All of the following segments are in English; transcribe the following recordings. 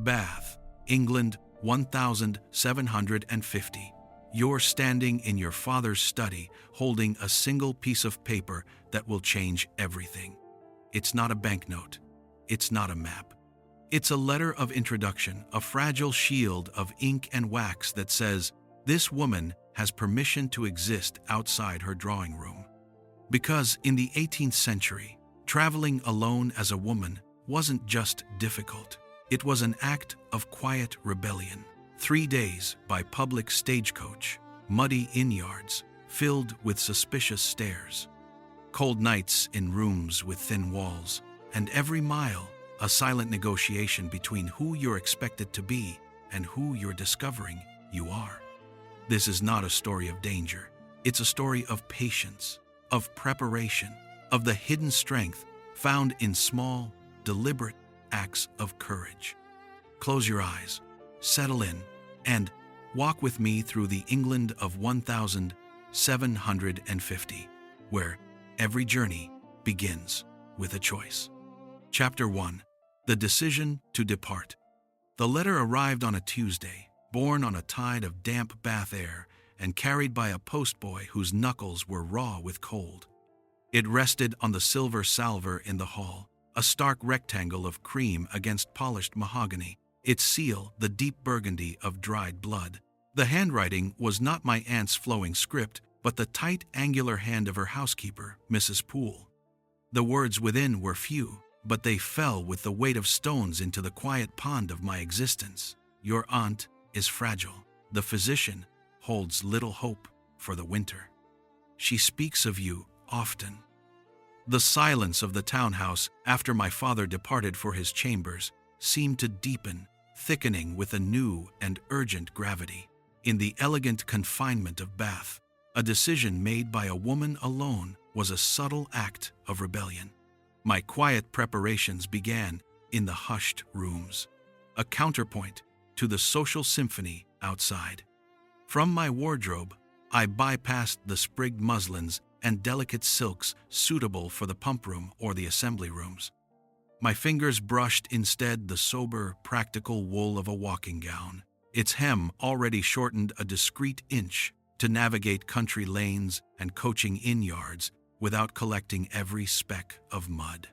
Bath, England, 1750. You're standing in your father's study, holding a single piece of paper that will change everything. It's not a banknote. It's not a map. It's a letter of introduction, a fragile shield of ink and wax that says, "This woman has permission to exist outside her drawing room." Because in the 18th century, traveling alone as a woman wasn't just difficult. It was an act of quiet rebellion. 3 days by public stagecoach, muddy inn yards filled with suspicious stares, cold nights in rooms with thin walls, and every mile a silent negotiation between who you're expected to be and who you're discovering you are. This is not a story of danger. It's a story of patience, of preparation, of the hidden strength found in small, deliberate acts of courage. Close your eyes, settle in, and walk with me through the England of 1750, where every journey begins with a choice. Chapter 1. The Decision to Depart. The letter arrived on a Tuesday, borne on a tide of damp Bath air and carried by a postboy whose knuckles were raw with cold. It rested on the silver salver in the hall, a stark rectangle of cream against polished mahogany, its seal the deep burgundy of dried blood. The handwriting was not my aunt's flowing script, but the tight, angular hand of her housekeeper, Mrs. Poole. The words within were few, but they fell with the weight of stones into the quiet pond of my existence. Your aunt is fragile. The physician holds little hope for the winter. She speaks of you often. The silence of the townhouse after my father departed for his chambers seemed to deepen, thickening with a new and urgent gravity. In the elegant confinement of Bath, a decision made by a woman alone was a subtle act of rebellion. My quiet preparations began in the hushed rooms, a counterpoint to the social symphony outside. From my wardrobe, I bypassed the sprigged muslins and delicate silks suitable for the pump room or the assembly rooms. My fingers brushed instead the sober, practical wool of a walking gown, its hem already shortened a discreet inch to navigate country lanes and coaching inn yards without collecting every speck of mud.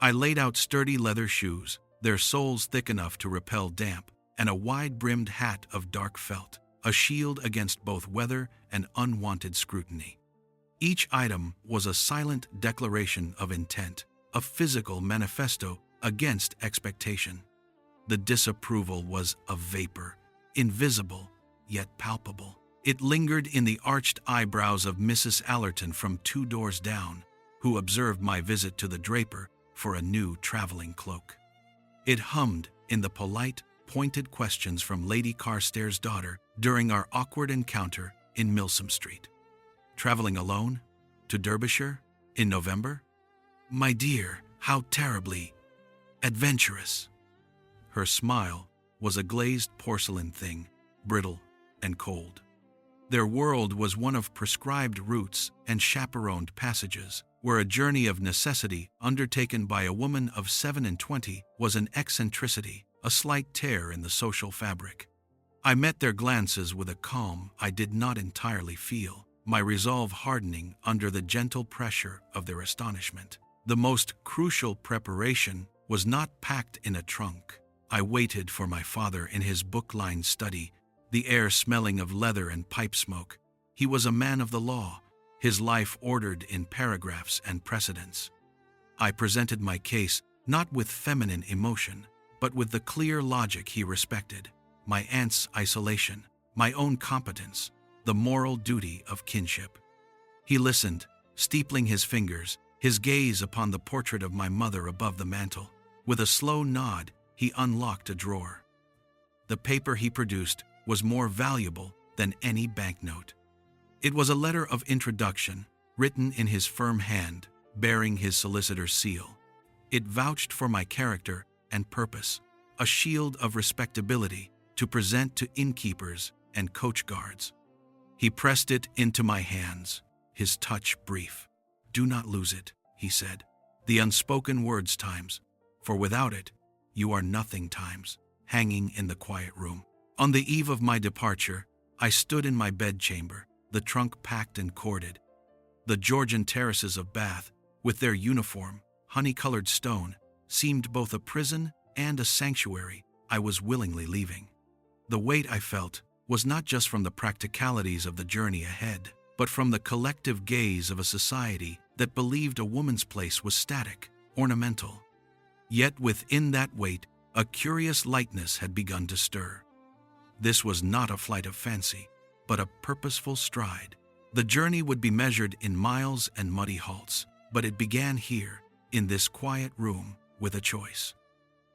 I laid out sturdy leather shoes, their soles thick enough to repel damp, and a wide-brimmed hat of dark felt, a shield against both weather and unwanted scrutiny. Each item was a silent declaration of intent, a physical manifesto against expectation. The disapproval was a vapor, invisible yet palpable. It lingered in the arched eyebrows of Mrs. Allerton from 2 doors down, who observed my visit to the draper for a new traveling cloak. It hummed in the polite, pointed questions from Lady Carstairs' daughter during our awkward encounter in Milsom Street. Traveling alone? To Derbyshire? In November? My dear, how terribly adventurous. Her smile was a glazed porcelain thing, brittle and cold. Their world was one of prescribed routes and chaperoned passages, where a journey of necessity undertaken by a woman of 27 was an eccentricity, a slight tear in the social fabric. I met their glances with a calm I did not entirely feel, my resolve hardening under the gentle pressure of their astonishment. The most crucial preparation was not packed in a trunk. I waited for my father in his book-lined study, the air smelling of leather and pipe smoke. He was a man of the law, his life ordered in paragraphs and precedents. I presented my case not with feminine emotion, but with the clear logic he respected, my aunt's isolation, my own competence, the moral duty of kinship. He listened, steepling his fingers, his gaze upon the portrait of my mother above the mantel. With a slow nod, he unlocked a drawer. The paper he produced was more valuable than any banknote. It was a letter of introduction, written in his firm hand, bearing his solicitor's seal. It vouched for my character and purpose, a shield of respectability to present to innkeepers and coach guards. He pressed it into my hands, his touch brief. "Do not lose it," he said. "The unspoken words times, for without it, you are nothing times." hanging in the quiet room. On the eve of my departure, I stood in my bedchamber, the trunk packed and corded. The Georgian terraces of Bath, with their uniform, honey-colored stone, seemed both a prison and a sanctuary I was willingly leaving. The weight I felt was not just from the practicalities of the journey ahead, but from the collective gaze of a society that believed a woman's place was static, ornamental. Yet within that weight, a curious lightness had begun to stir. This was not a flight of fancy, but a purposeful stride. The journey would be measured in miles and muddy halts, but it began here, in this quiet room, with a choice.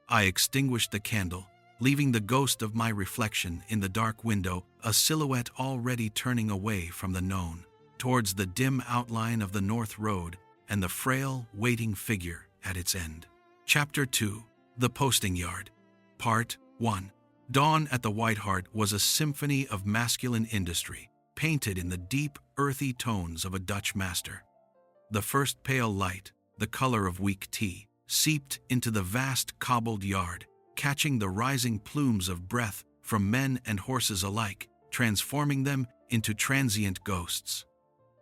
I extinguished the candle, leaving the ghost of my reflection in the dark window, a silhouette already turning away from the known, towards the dim outline of the North Road and the frail, waiting figure at its end. Chapter 2. The Posting Yard. Part 1. Dawn at the White Hart was a symphony of masculine industry, painted in the deep, earthy tones of a Dutch master. The first pale light, the color of weak tea, seeped into the vast cobbled yard, catching the rising plumes of breath from men and horses alike, transforming them into transient ghosts.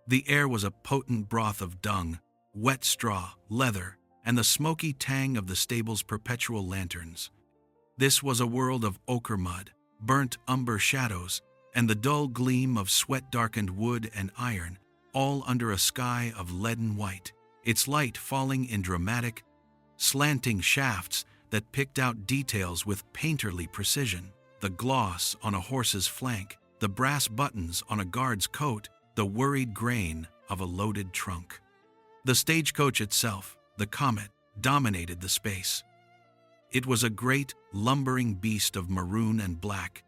The air was a potent broth of dung, wet straw, leather, and the smoky tang of the stable's perpetual lanterns. This was a world of ochre mud, burnt umber shadows, and the dull gleam of sweat-darkened wood and iron, all under a sky of leaden white, its light falling in dramatic, slanting shafts that picked out details with painterly precision: the gloss on a horse's flank, the brass buttons on a guard's coat, the worried grain of a loaded trunk. The stagecoach itself, the Comet, dominated the space. It was a great, lumbering beast of maroon and black,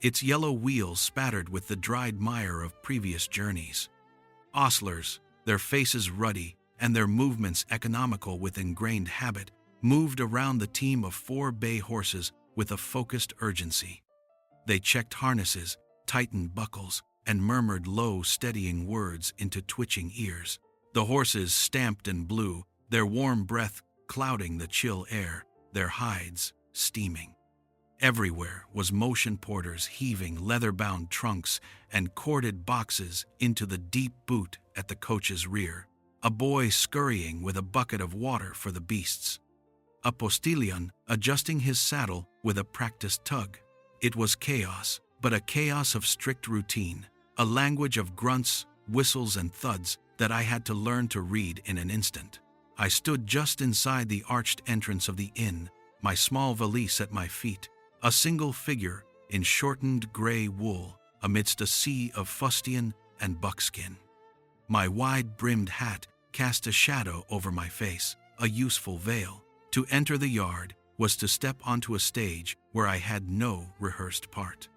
its yellow wheels spattered with the dried mire of previous journeys. Ostlers, their faces ruddy and their movements economical with ingrained habit, moved around the team of 4 bay horses with a focused urgency. They checked harnesses, tightened buckles, and murmured low, steadying words into twitching ears. The horses stamped and blew, their warm breath clouding the chill air, their hides steaming. Everywhere was motion porters heaving leather-bound trunks and corded boxes into the deep boot at the coach's rear, a boy scurrying with a bucket of water for the beasts, a postilion adjusting his saddle with a practiced tug. It was chaos, but a chaos of strict routine, a language of grunts, whistles, and thuds that I had to learn to read in an instant. I stood just inside the arched entrance of the inn, my small valise at my feet, a single figure in shortened gray wool amidst a sea of fustian and buckskin. My wide-brimmed hat cast a shadow over my face, a useful veil. To enter the yard was to step onto a stage where I had no rehearsed part.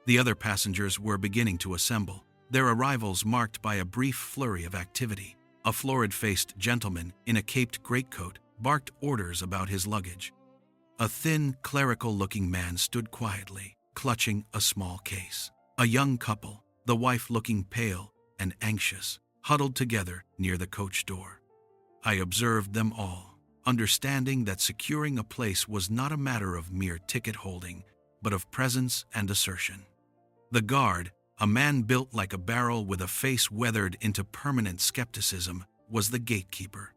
The other passengers were beginning to assemble, their arrivals marked by a brief flurry of activity. A florid-faced gentleman in a caped greatcoat barked orders about his luggage. A thin, clerical-looking man stood quietly, clutching a small case. A young couple, the wife looking pale and anxious, huddled together near the coach door. I observed them all, understanding that securing a place was not a matter of mere ticket holding, but of presence and assertion. The guard, a man built like a barrel with a face weathered into permanent skepticism, was the gatekeeper.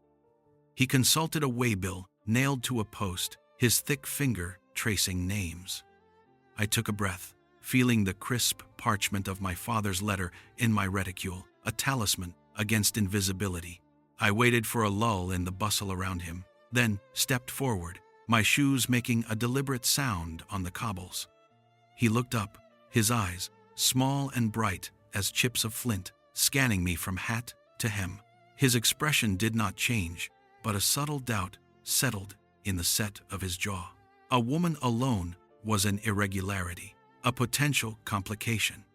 He consulted a waybill nailed to a post, his thick finger tracing names. I took a breath, feeling the crisp parchment of my father's letter in my reticule, a talisman against invisibility. I waited for a lull in the bustle around him, then stepped forward, my shoes making a deliberate sound on the cobbles. He looked up, his eyes, small and bright as chips of flint, scanning me from hat to hem. His expression did not change, but a subtle doubt settled in the set of his jaw. A woman alone was an irregularity, a potential complication.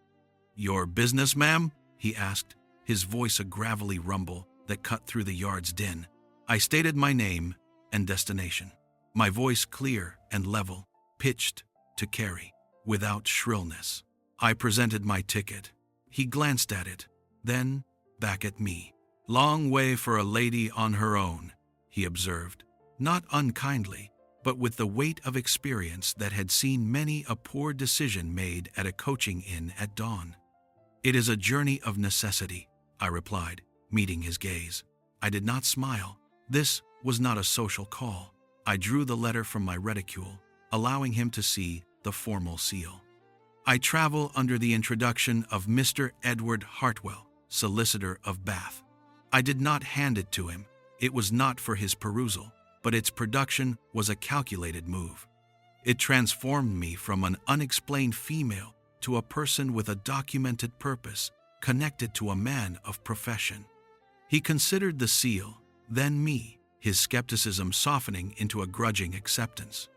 "Your business, ma'am?" he asked, his voice a gravelly rumble that cut through the yard's din. I stated my name and destination, my voice clear and level, pitched to carry, without shrillness. I presented my ticket. He glanced at it, then back at me. "Long way for a lady on her own," he observed, not unkindly, but with the weight of experience that had seen many a poor decision made at a coaching inn at dawn. "It is a journey of necessity," I replied, meeting his gaze. I did not smile. This was not a social call. I drew the letter from my reticule, allowing him to see the formal seal. "I travel under the introduction of Mr. Edward Hartwell, solicitor of Bath." I did not hand it to him. It was not for his perusal, but its production was a calculated move. It transformed me from an unexplained female to a person with a documented purpose, connected to a man of profession. He considered the seal, then me, his skepticism softening into a grudging acceptance.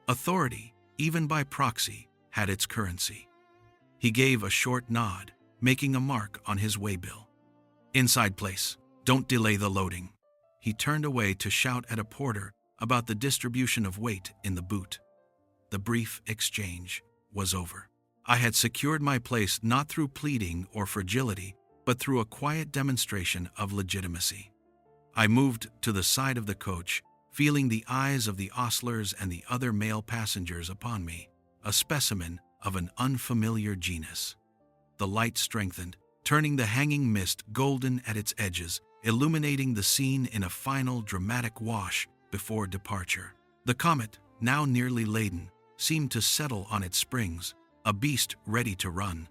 Authority, even by proxy, had its currency. He gave a short nod, making a mark on his waybill. "Inside place. Don't delay the loading." He turned away to shout at a porter about the distribution of weight in the boot. The brief exchange was over. I had secured my place not through pleading or fragility, but through a quiet demonstration of legitimacy. I moved to the side of the coach, feeling the eyes of the ostlers and the other male passengers upon me, a specimen of an unfamiliar genus. The light strengthened, turning the hanging mist golden at its edges, illuminating the scene in a final dramatic wash before departure. The comet, now nearly laden, seemed to settle on its springs, a beast ready to run.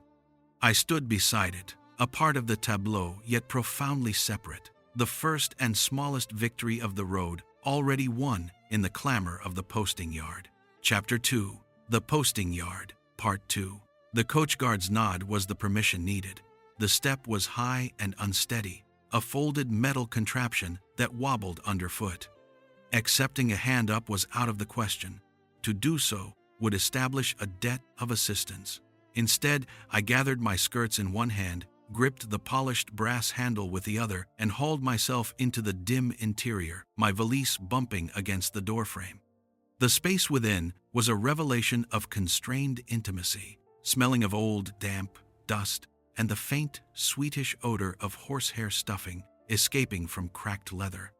I stood beside it, a part of the tableau yet profoundly separate, the first and smallest victory of the road already won in the clamor of the posting yard. Chapter 2. The Posting Yard, Part 2. The coachguard's nod was the permission needed. The step was high and unsteady, a folded metal contraption that wobbled underfoot. Accepting a hand up was out of the question. To do so would establish a debt of assistance. Instead, I gathered my skirts in one hand, gripped the polished brass handle with the other, and hauled myself into the dim interior, my valise bumping against the doorframe. The space within was a revelation of constrained intimacy, smelling of old, damp, dust, and the faint, sweetish odor of horsehair stuffing escaping from cracked leather.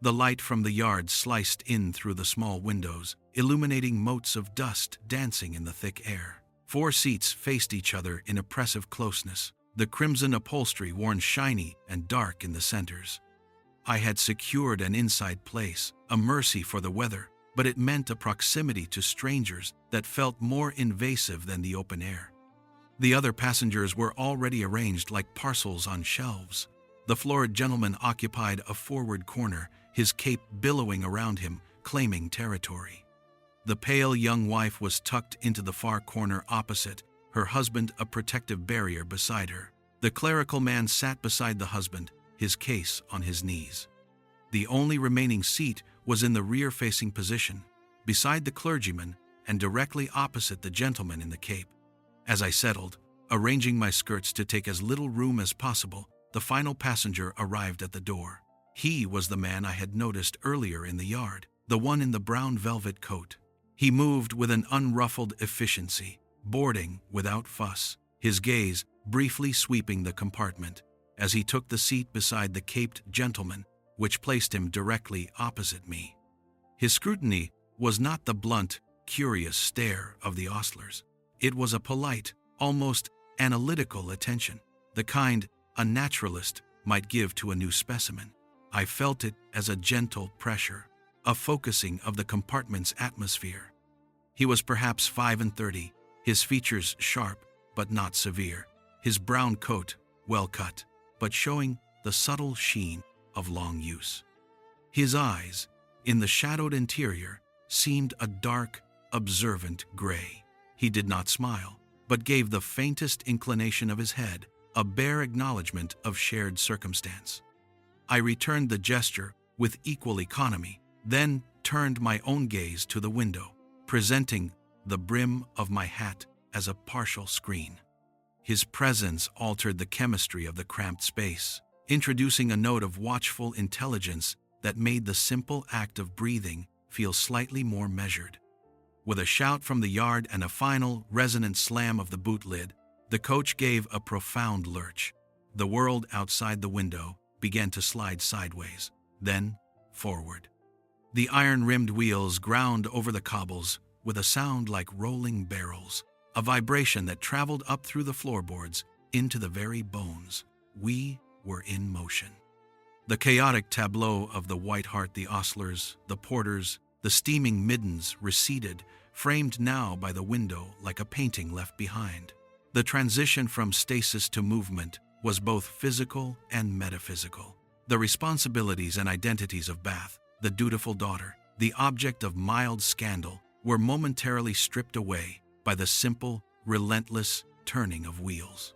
The light from the yard sliced in through the small windows, illuminating motes of dust dancing in the thick air. 4 seats faced each other in oppressive closeness, the crimson upholstery worn shiny and dark in the centers. I had secured an inside place, a mercy for the weather, but it meant a proximity to strangers that felt more invasive than the open air. The other passengers were already arranged like parcels on shelves. The florid gentleman occupied a forward corner, his cape billowing around him, claiming territory. The pale young wife was tucked into the far corner opposite, her husband a protective barrier beside her. The clerical man sat beside the husband, his case on his knees. The only remaining seat was in the rear-facing position, beside the clergyman and directly opposite the gentleman in the cape. As I settled, arranging my skirts to take as little room as possible, the final passenger arrived at the door. He was the man I had noticed earlier in the yard, the one in the brown velvet coat. He moved with an unruffled efficiency, boarding without fuss, his gaze briefly sweeping the compartment as he took the seat beside the caped gentleman, which placed him directly opposite me. His scrutiny was not the blunt, curious stare of the ostlers. It was a polite, almost analytical attention, the kind a naturalist might give to a new specimen. I felt it as a gentle pressure, a focusing of the compartment's atmosphere. He was perhaps 35, his features sharp but not severe, his brown coat well cut, but showing the subtle sheen of long use. His eyes, in the shadowed interior, seemed a dark, observant gray. He did not smile, but gave the faintest inclination of his head, a bare acknowledgement of shared circumstance. I returned the gesture with equal economy, then turned my own gaze to the window, presenting the brim of my hat as a partial screen. His presence altered the chemistry of the cramped space, introducing a note of watchful intelligence that made the simple act of breathing feel slightly more measured. With a shout from the yard and a final, resonant slam of the boot lid, the coach gave a profound lurch. The world outside the window began to slide sideways, then forward. The iron-rimmed wheels ground over the cobbles with a sound like rolling barrels, a vibration that traveled up through the floorboards into the very bones. We were in motion. The chaotic tableau of the White Hart, the ostlers, the porters, the steaming Midlands receded, framed now by the window like a painting left behind. The transition from stasis to movement was both physical and metaphysical. The responsibilities and identities of Bath, the dutiful daughter, the object of mild scandal, were momentarily stripped away by the simple, relentless turning of wheels.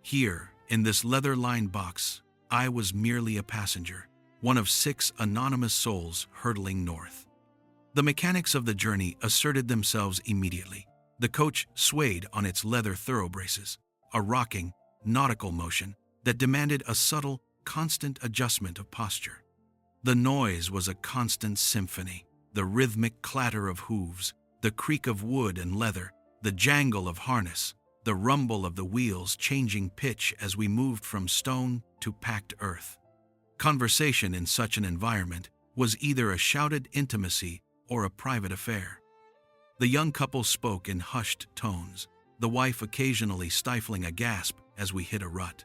Here, in this leather-lined box, I was merely a passenger, one of 6 anonymous souls hurtling north. The mechanics of the journey asserted themselves immediately. The coach swayed on its leather thoroughbraces, a rocking, nautical motion that demanded a subtle, constant adjustment of posture. The noise was a constant symphony, the rhythmic clatter of hooves, the creak of wood and leather, the jangle of harness, the rumble of the wheels changing pitch as we moved from stone to packed earth. Conversation in such an environment was either a shouted intimacy or a private affair. The young couple spoke in hushed tones, the wife occasionally stifling a gasp as we hit a rut.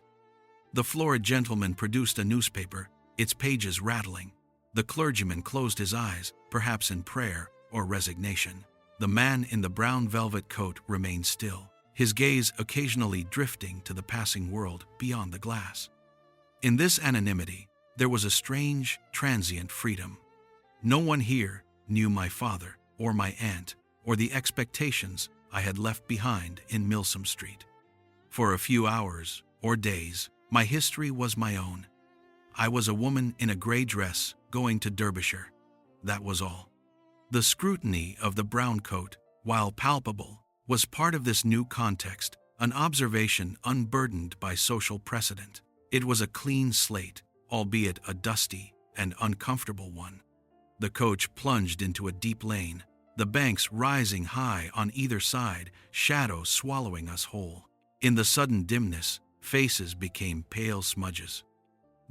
The florid gentleman produced a newspaper, its pages rattling. The clergyman closed his eyes, perhaps in prayer or resignation. The man in the brown velvet coat remained still, his gaze occasionally drifting to the passing world beyond the glass. In this anonymity, there was a strange, transient freedom. No one here knew my father or my aunt or the expectations I had left behind in Milsom Street. For a few hours or days, my history was my own. I was a woman in a gray dress going to Derbyshire. That was all. The scrutiny of the brown coat, while palpable, was part of this new context, an observation unburdened by social precedent. It was a clean slate, albeit a dusty and uncomfortable one. The coach plunged into a deep lane, the banks rising high on either side, shadow swallowing us whole. In the sudden dimness, faces became pale smudges.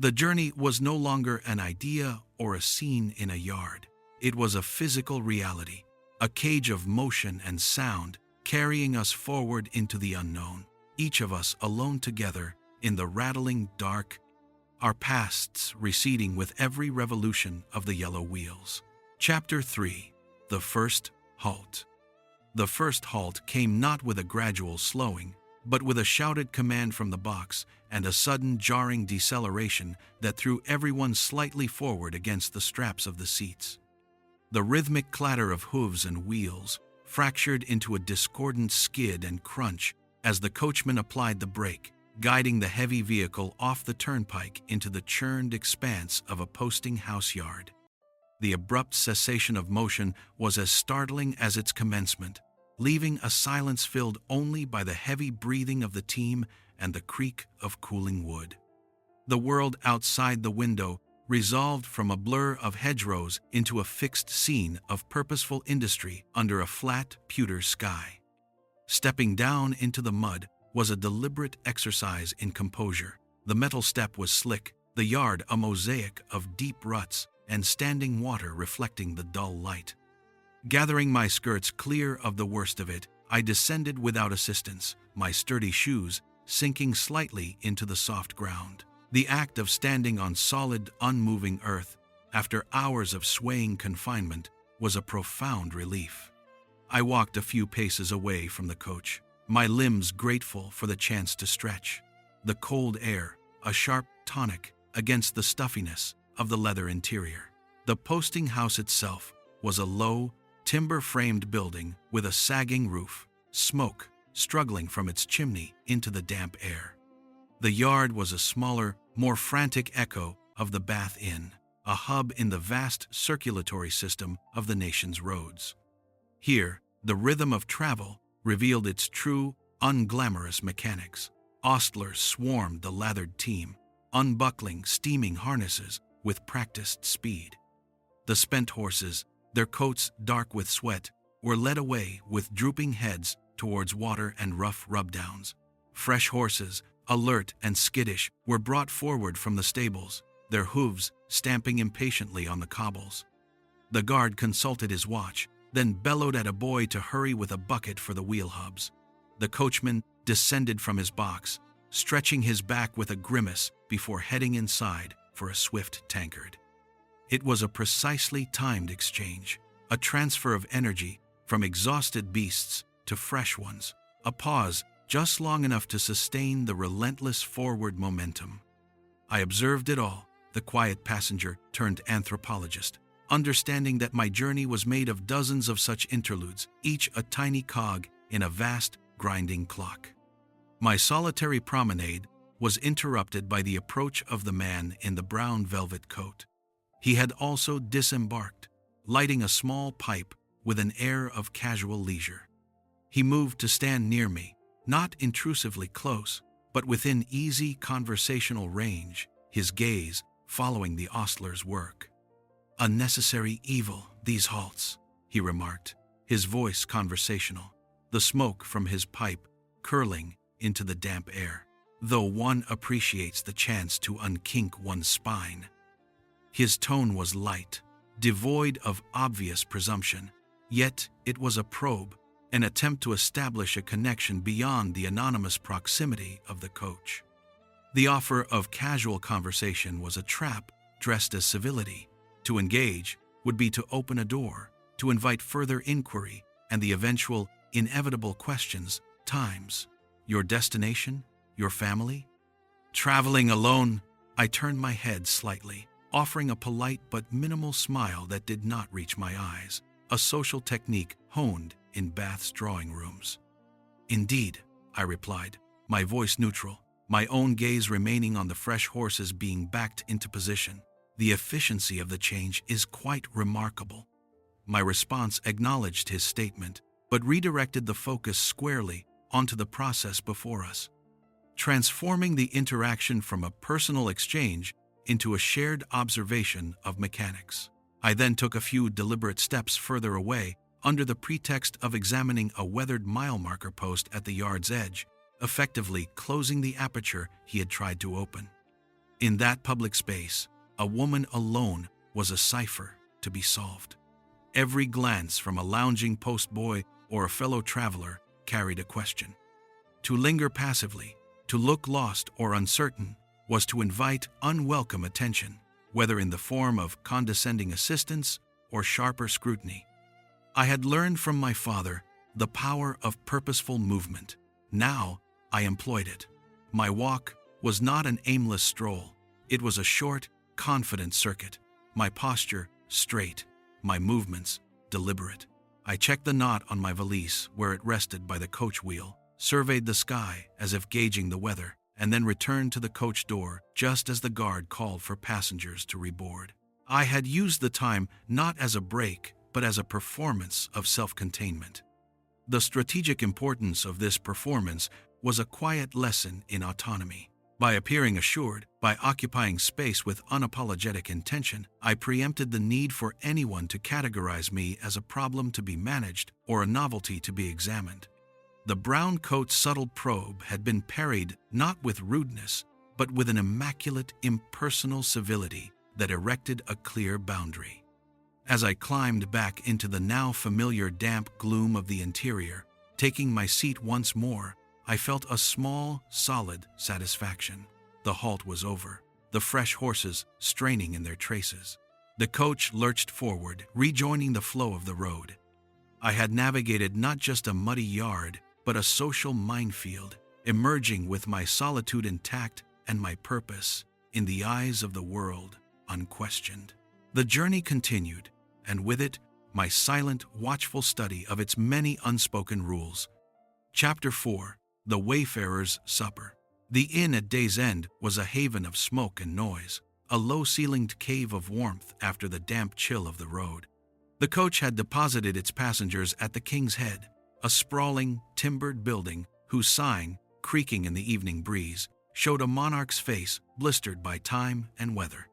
The journey was no longer an idea or a scene in a yard. It was a physical reality, a cage of motion and sound carrying us forward into the unknown, each of us alone together in the rattling dark, our pasts receding with every revolution of the yellow wheels. Chapter 3. The First Halt. The first halt came not with a gradual slowing, but with a shouted command from the box and a sudden jarring deceleration that threw everyone slightly forward against the straps of the seats. The rhythmic clatter of hooves and wheels fractured into a discordant skid and crunch as the coachman applied the brake, guiding the heavy vehicle off the turnpike into the churned expanse of a posting house yard. The abrupt cessation of motion was as startling as its commencement, leaving a silence filled only by the heavy breathing of the team and the creak of cooling wood. The world outside the window resolved from a blur of hedgerows into a fixed scene of purposeful industry under a flat, pewter sky. Stepping down into the mud was a deliberate exercise in composure. The metal step was slick, the yard a mosaic of deep ruts and standing water reflecting the dull light. Gathering my skirts clear of the worst of it, I descended without assistance, my sturdy shoes sinking slightly into the soft ground. The act of standing on solid, unmoving earth, after hours of swaying confinement, was a profound relief. I walked a few paces away from the coach, my limbs grateful for the chance to stretch. The cold air, a sharp tonic against the stuffiness of the leather interior. The posting house itself was a low, timber-framed building with a sagging roof, smoke struggling from its chimney into the damp air. The yard was a smaller, more frantic echo of the Bath Inn, a hub in the vast circulatory system of the nation's roads. Here, the rhythm of travel revealed its true, unglamorous mechanics. Ostlers swarmed the lathered team, unbuckling steaming harnesses with practiced speed. The spent horses, their coats dark with sweat, were led away with drooping heads towards water and rough rubdowns. Fresh horses, alert and skittish, were brought forward from the stables, their hooves stamping impatiently on the cobbles. The guard consulted his watch, then bellowed at a boy to hurry with a bucket for the wheel hubs. The coachman descended from his box, stretching his back with a grimace before heading inside for a swift tankard. It was a precisely timed exchange, a transfer of energy from exhausted beasts to fresh ones, a pause just long enough to sustain the relentless forward momentum. I observed it all, the quiet passenger turned anthropologist, understanding that my journey was made of dozens of such interludes, each a tiny cog in a vast, grinding clock. My solitary promenade was interrupted by the approach of the man in the brown velvet coat. He had also disembarked, lighting a small pipe with an air of casual leisure. He moved to stand near me, not intrusively close, but within easy conversational range, his gaze following the ostler's work. "A necessary evil, these halts," he remarked, his voice conversational, the smoke from his pipe curling into the damp air, "though one appreciates the chance to unkink one's spine." His tone was light, devoid of obvious presumption, yet it was a probe, an attempt to establish a connection beyond the anonymous proximity of the coach. The offer of casual conversation was a trap dressed as civility. To engage would be to open a door, to invite further inquiry and the eventual, inevitable questions, times. "Your destination? Your family?" "Traveling alone." I turned my head slightly, offering a polite but minimal smile that did not reach my eyes, a social technique honed in Bath's drawing rooms. "Indeed," I replied, my voice neutral, my own gaze remaining on the fresh horses being backed into position. "The efficiency of the change is quite remarkable." My response acknowledged his statement, but redirected the focus squarely onto the process before us, transforming the interaction from a personal exchange into a shared observation of mechanics. I then took a few deliberate steps further away, under the pretext of examining a weathered mile marker post at the yard's edge, effectively closing the aperture he had tried to open. In that public space, a woman alone was a cipher to be solved. Every glance from a lounging postboy or a fellow traveler carried a question. To linger passively, to look lost or uncertain, was to invite unwelcome attention, whether in the form of condescending assistance or sharper scrutiny. I had learned from my father the power of purposeful movement. Now I employed it. My walk was not an aimless stroll. It was a short, confident circuit, my posture straight, my movements deliberate. I checked the knot on my valise where it rested by the coach wheel, surveyed the sky as if gauging the weather, and then returned to the coach door just as the guard called for passengers to reboard. I had used the time not as a break, but as a performance of self-containment. The strategic importance of this performance was a quiet lesson in autonomy. By appearing assured, by occupying space with unapologetic intention, I preempted the need for anyone to categorize me as a problem to be managed or a novelty to be examined. The brown coat's subtle probe had been parried not with rudeness, but with an immaculate, impersonal civility that erected a clear boundary. As I climbed back into the now familiar damp gloom of the interior, taking my seat once more, I felt a small, solid satisfaction. The halt was over, the fresh horses straining in their traces. The coach lurched forward, rejoining the flow of the road. I had navigated not just a muddy yard, but a social minefield, emerging with my solitude intact and my purpose, in the eyes of the world, unquestioned. The journey continued, and with it, my silent, watchful study of its many unspoken rules. Chapter 4: The Wayfarer's Supper. The inn at day's end was a haven of smoke and noise, a low-ceilinged cave of warmth after the damp chill of the road. The coach had deposited its passengers at the King's Head, a sprawling, timbered building whose sign, creaking in the evening breeze, showed a monarch's face blistered by time and weather.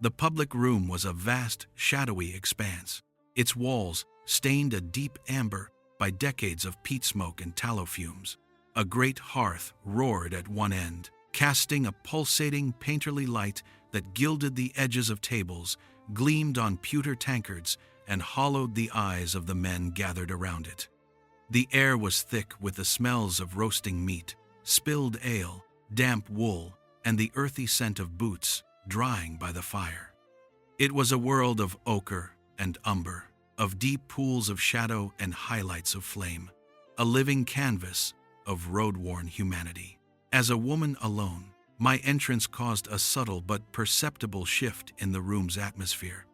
The public room was a vast, shadowy expanse, its walls stained a deep amber by decades of peat smoke and tallow fumes. A great hearth roared at one end, casting a pulsating, painterly light that gilded the edges of tables gleamed on pewter tankards and hollowed the eyes of the men gathered around it. The air was thick with the smells of roasting meat, spilled ale, damp wool, and the earthy scent of boots drying by the fire. It was a world of ochre and umber, of deep pools of shadow and highlights of flame, a living canvas of road-worn humanity. As a woman alone, my entrance caused a subtle but perceptible shift in the room's atmosphere.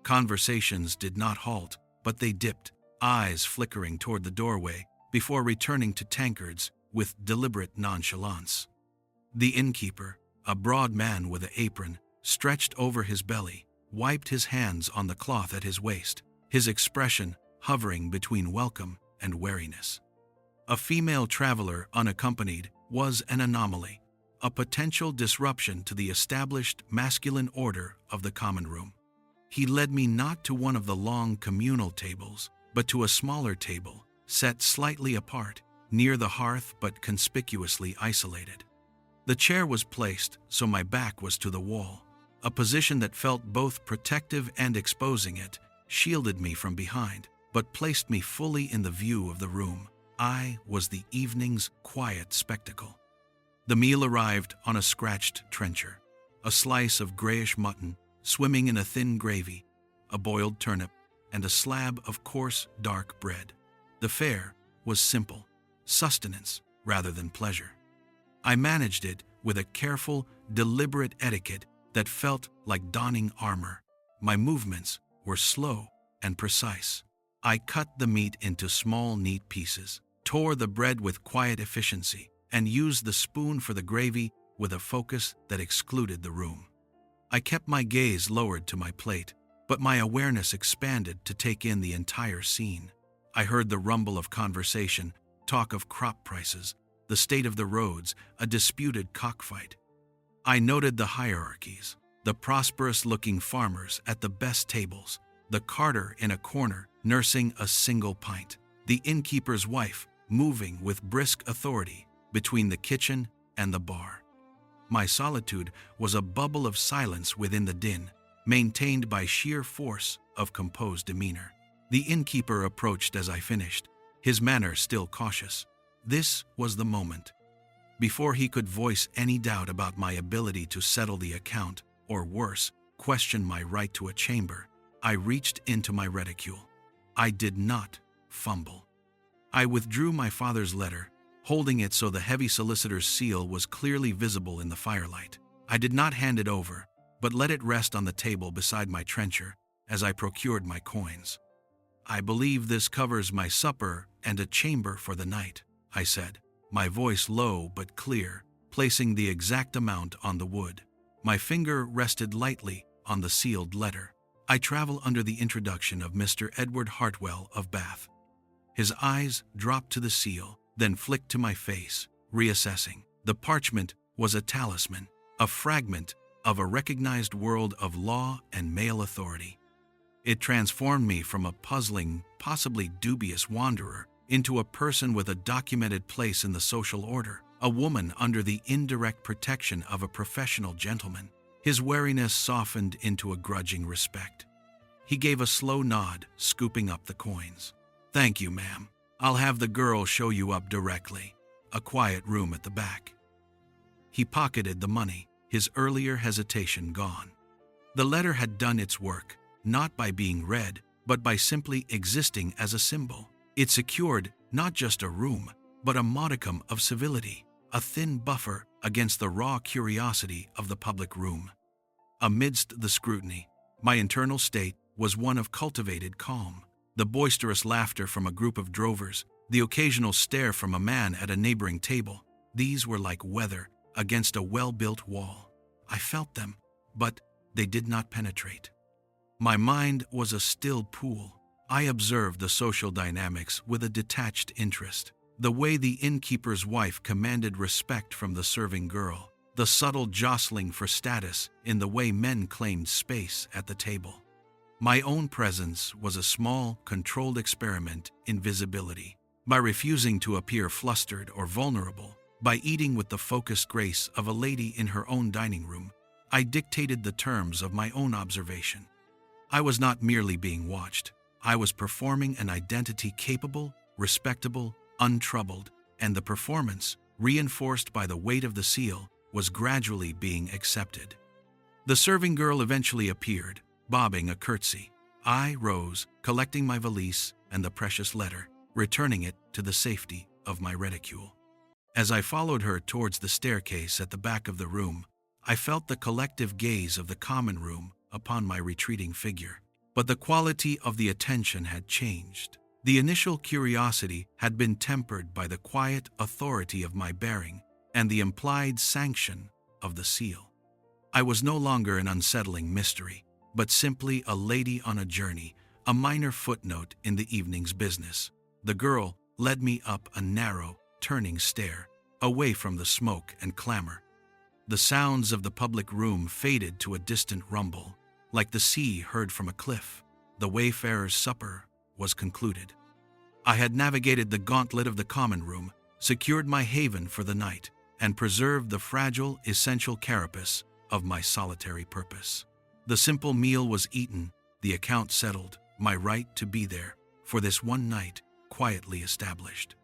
Conversations did not halt, but they dipped, eyes flickering toward the doorway before returning to tankards with deliberate nonchalance. The innkeeper, a broad man with an apron stretched over his belly, wiped his hands on the cloth at his waist, his expression hovering between welcome and wariness. A female traveler unaccompanied was an anomaly, a potential disruption to the established masculine order of the common room. He led me not to one of the long communal tables, but to a smaller table, set slightly apart, near the hearth but conspicuously isolated. The chair was placed so my back was to the wall, a position that felt both protective and exposing. It shielded me from behind, but placed me fully in the view of the room. I was the evening's quiet spectacle. The meal arrived on a scratched trencher, a slice of grayish mutton swimming in a thin gravy, a boiled turnip, and a slab of coarse, dark bread. The fare was simple, sustenance rather than pleasure. I managed it with a careful, deliberate etiquette that felt like donning armor. My movements were slow and precise. I cut the meat into small, neat pieces, tore the bread with quiet efficiency, and used the spoon for the gravy with a focus that excluded the room. I kept my gaze lowered to my plate, but my awareness expanded to take in the entire scene. I heard the rumble of conversation, talk of crop prices, the state of the roads, a disputed cockfight. I noted the hierarchies, the prosperous-looking farmers at the best tables, the carter in a corner nursing a single pint, the innkeeper's wife moving with brisk authority between the kitchen and the bar. My solitude was a bubble of silence within the din, maintained by sheer force of composed demeanor. The innkeeper approached as I finished, his manner still cautious. This was the moment. Before he could voice any doubt about my ability to settle the account, or worse, question my right to a chamber, I reached into my reticule. I did not fumble. I withdrew my father's letter, holding it so the heavy solicitor's seal was clearly visible in the firelight. I did not hand it over, but let it rest on the table beside my trencher as I procured my coins. "I believe this covers my supper and a chamber for the night," I said, my voice low but clear, placing the exact amount on the wood. My finger rested lightly on the sealed letter. "I travel under the introduction of Mr. Edward Hartwell of Bath." His eyes dropped to the seal, then flicked to my face, reassessing. The parchment was a talisman, a fragment of a recognized world of law and male authority. It transformed me from a puzzling, possibly dubious wanderer into a person with a documented place in the social order, a woman under the indirect protection of a professional gentleman. His wariness softened into a grudging respect. He gave a slow nod, scooping up the coins. "Thank you, ma'am. I'll have the girl show you up directly. A quiet room at the back." He pocketed the money, his earlier hesitation gone. The letter had done its work, not by being read, but by simply existing as a symbol. It secured not just a room, but a modicum of civility, a thin buffer against the raw curiosity of the public room. Amidst the scrutiny, my internal state was one of cultivated calm. The boisterous laughter from a group of drovers, the occasional stare from a man at a neighboring table, these were like weather against a well-built wall. I felt them, but they did not penetrate. My mind was a still pool. I observed the social dynamics with a detached interest. The way the innkeeper's wife commanded respect from the serving girl, the subtle jostling for status in the way men claimed space at the table. My own presence was a small, controlled experiment in visibility. By refusing to appear flustered or vulnerable, by eating with the focused grace of a lady in her own dining room, I dictated the terms of my own observation. I was not merely being watched. I was performing an identity capable, respectable, untroubled, and the performance, reinforced by the weight of the seal, was gradually being accepted. The serving girl eventually appeared, bobbing a curtsy. I rose, collecting my valise and the precious letter, returning it to the safety of my reticule. As I followed her towards the staircase at the back of the room, I felt the collective gaze of the common room upon my retreating figure. But the quality of the attention had changed. The initial curiosity had been tempered by the quiet authority of my bearing and the implied sanction of the seal. I was no longer an unsettling mystery, but simply a lady on a journey, a minor footnote in the evening's business. The girl led me up a narrow, turning stair, away from the smoke and clamor. The sounds of the public room faded to a distant rumble, like the sea heard from a cliff. The wayfarer's supper was concluded. I had navigated the gauntlet of the common room, secured my haven for the night, and preserved the fragile, essential carapace of my solitary purpose. The simple meal was eaten, the account settled, my right to be there for this one night quietly established.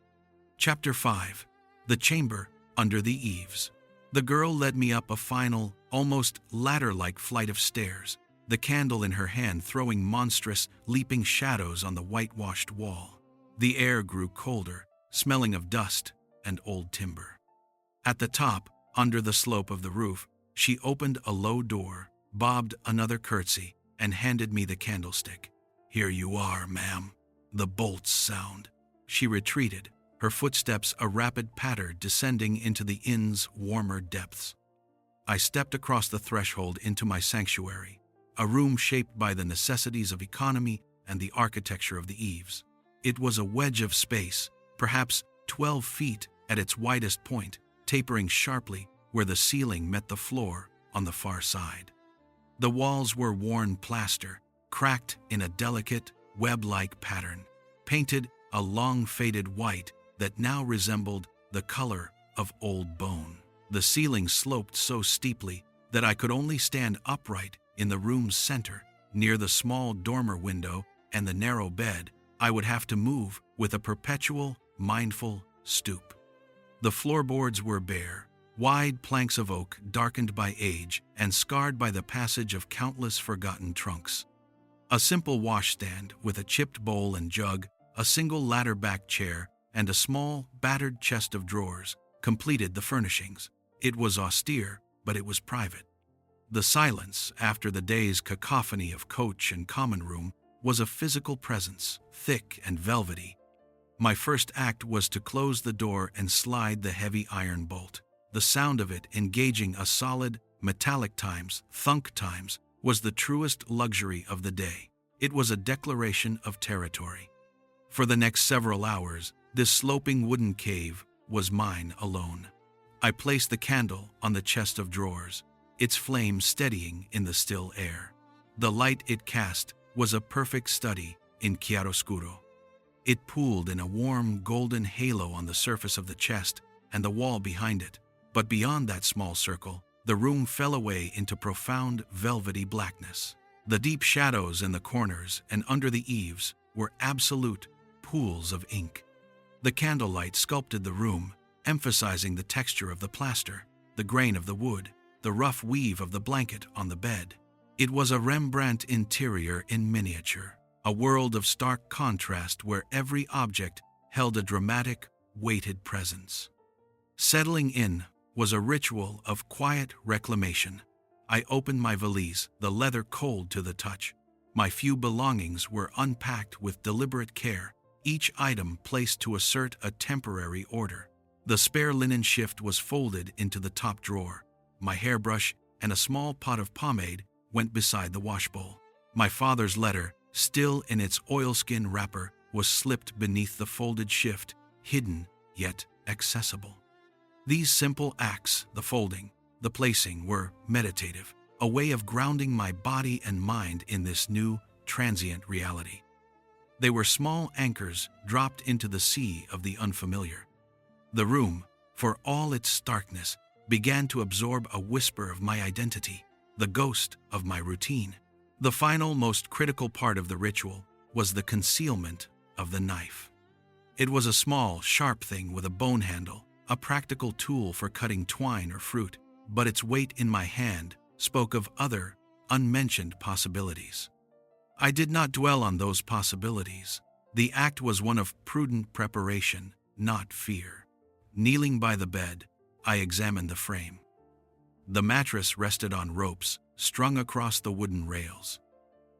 Chapter 5. The Chamber Under the Eaves. The girl led me up a final, almost ladder-like flight of stairs, the candle in her hand throwing monstrous, leaping shadows on the whitewashed wall. The air grew colder, smelling of dust and old timber. At the top, under the slope of the roof, she opened a low door, bobbed another curtsy, and handed me the candlestick. "Here you are, ma'am." The bolts sound. She retreated, her footsteps a rapid patter descending into the inn's warmer depths. I stepped across the threshold into my sanctuary, a room shaped by the necessities of economy and the architecture of the eaves. It was a wedge of space, perhaps 12 feet at its widest point, tapering sharply where the ceiling met the floor on the far side. The walls were worn plaster, cracked in a delicate, web-like pattern, painted a long faded white that now resembled the color of old bone. The ceiling sloped so steeply that I could only stand upright in the room's center, near the small dormer window and the narrow bed. I would have to move with a perpetual, mindful stoop. The floorboards were bare, wide planks of oak darkened by age and scarred by the passage of countless forgotten trunks. A simple washstand with a chipped bowl and jug, a single ladder-backed chair, and a small, battered chest of drawers completed the furnishings. It was austere, but it was private. The silence, after the day's cacophony of coach and common room, was a physical presence, thick and velvety. My first act was to close the door and slide the heavy iron bolt. The sound of it engaging a solid, metallic times, thunk times, was the truest luxury of the day. It was a declaration of territory. For the next several hours, this sloping wooden cave was mine alone. I placed the candle on the chest of drawers, its flame steadying in the still air. The light it cast was a perfect study in chiaroscuro. It pooled in a warm golden halo on the surface of the chest and the wall behind it, but beyond that small circle, the room fell away into profound velvety blackness. The deep shadows in the corners and under the eaves were absolute pools of ink. The candlelight sculpted the room, emphasizing the texture of the plaster, the grain of the wood, the rough weave of the blanket on the bed. It was a Rembrandt interior in miniature, a world of stark contrast where every object held a dramatic, weighted presence. Settling in was a ritual of quiet reclamation. I opened my valise, the leather cold to the touch. My few belongings were unpacked with deliberate care, each item placed to assert a temporary order. The spare linen shift was folded into the top drawer. My hairbrush and a small pot of pomade went beside the washbowl. My father's letter, still in its oilskin wrapper, was slipped beneath the folded shift, hidden yet accessible. These simple acts, the folding, the placing, were meditative, a way of grounding my body and mind in this new, transient reality. They were small anchors dropped into the sea of the unfamiliar. The room, for all its starkness, began to absorb a whisper of my identity, the ghost of my routine. The final, most critical part of the ritual was the concealment of the knife. It was a small, sharp thing with a bone handle, a practical tool for cutting twine or fruit, but its weight in my hand spoke of other, unmentioned possibilities. I did not dwell on those possibilities. The act was one of prudent preparation, not fear. Kneeling by the bed, I examined the frame. The mattress rested on ropes, strung across the wooden rails.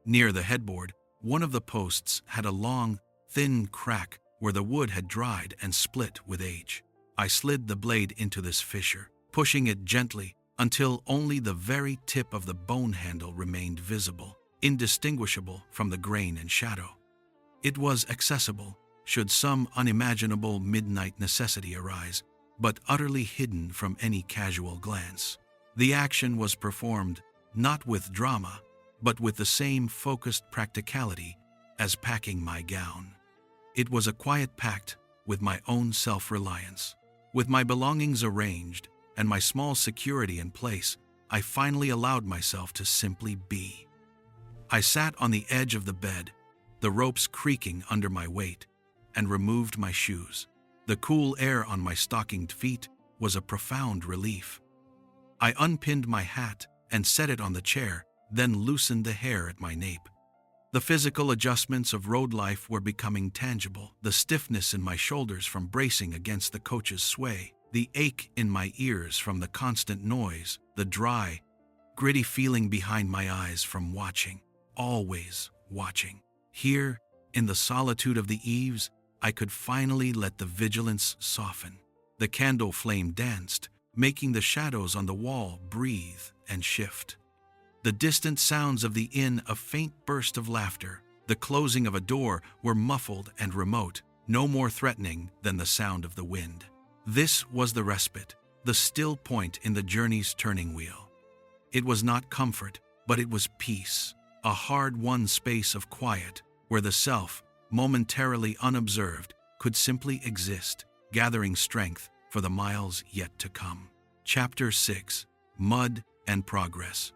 Near the headboard, one of the posts had a long, thin crack where the wood had dried and split with age. I slid the blade into this fissure, pushing it gently until only the very tip of the bone handle remained visible, indistinguishable from the grain and shadow. It was accessible, should some unimaginable midnight necessity arise, but utterly hidden from any casual glance. The action was performed not with drama, but with the same focused practicality as packing my gown. It was a quiet pact with my own self-reliance. With my belongings arranged and my small security in place, I finally allowed myself to simply be. I sat on the edge of the bed, the ropes creaking under my weight, and removed my shoes. The cool air on my stockinged feet was a profound relief. I unpinned my hat and set it on the chair, then loosened the hair at my nape. The physical adjustments of road life were becoming tangible, the stiffness in my shoulders from bracing against the coach's sway, the ache in my ears from the constant noise, the dry, gritty feeling behind my eyes from watching, always watching. Here, in the solitude of the eaves, I could finally let the vigilance soften. The candle flame danced, making the shadows on the wall breathe and shift. The distant sounds of the inn, a faint burst of laughter, the closing of a door, were muffled and remote, no more threatening than the sound of the wind. This was the respite, the still point in the journey's turning wheel. It was not comfort, but it was peace, a hard-won space of quiet where the self, momentarily unobserved, could simply exist, gathering strength for the miles yet to come. Chapter 6: Mud and Progress.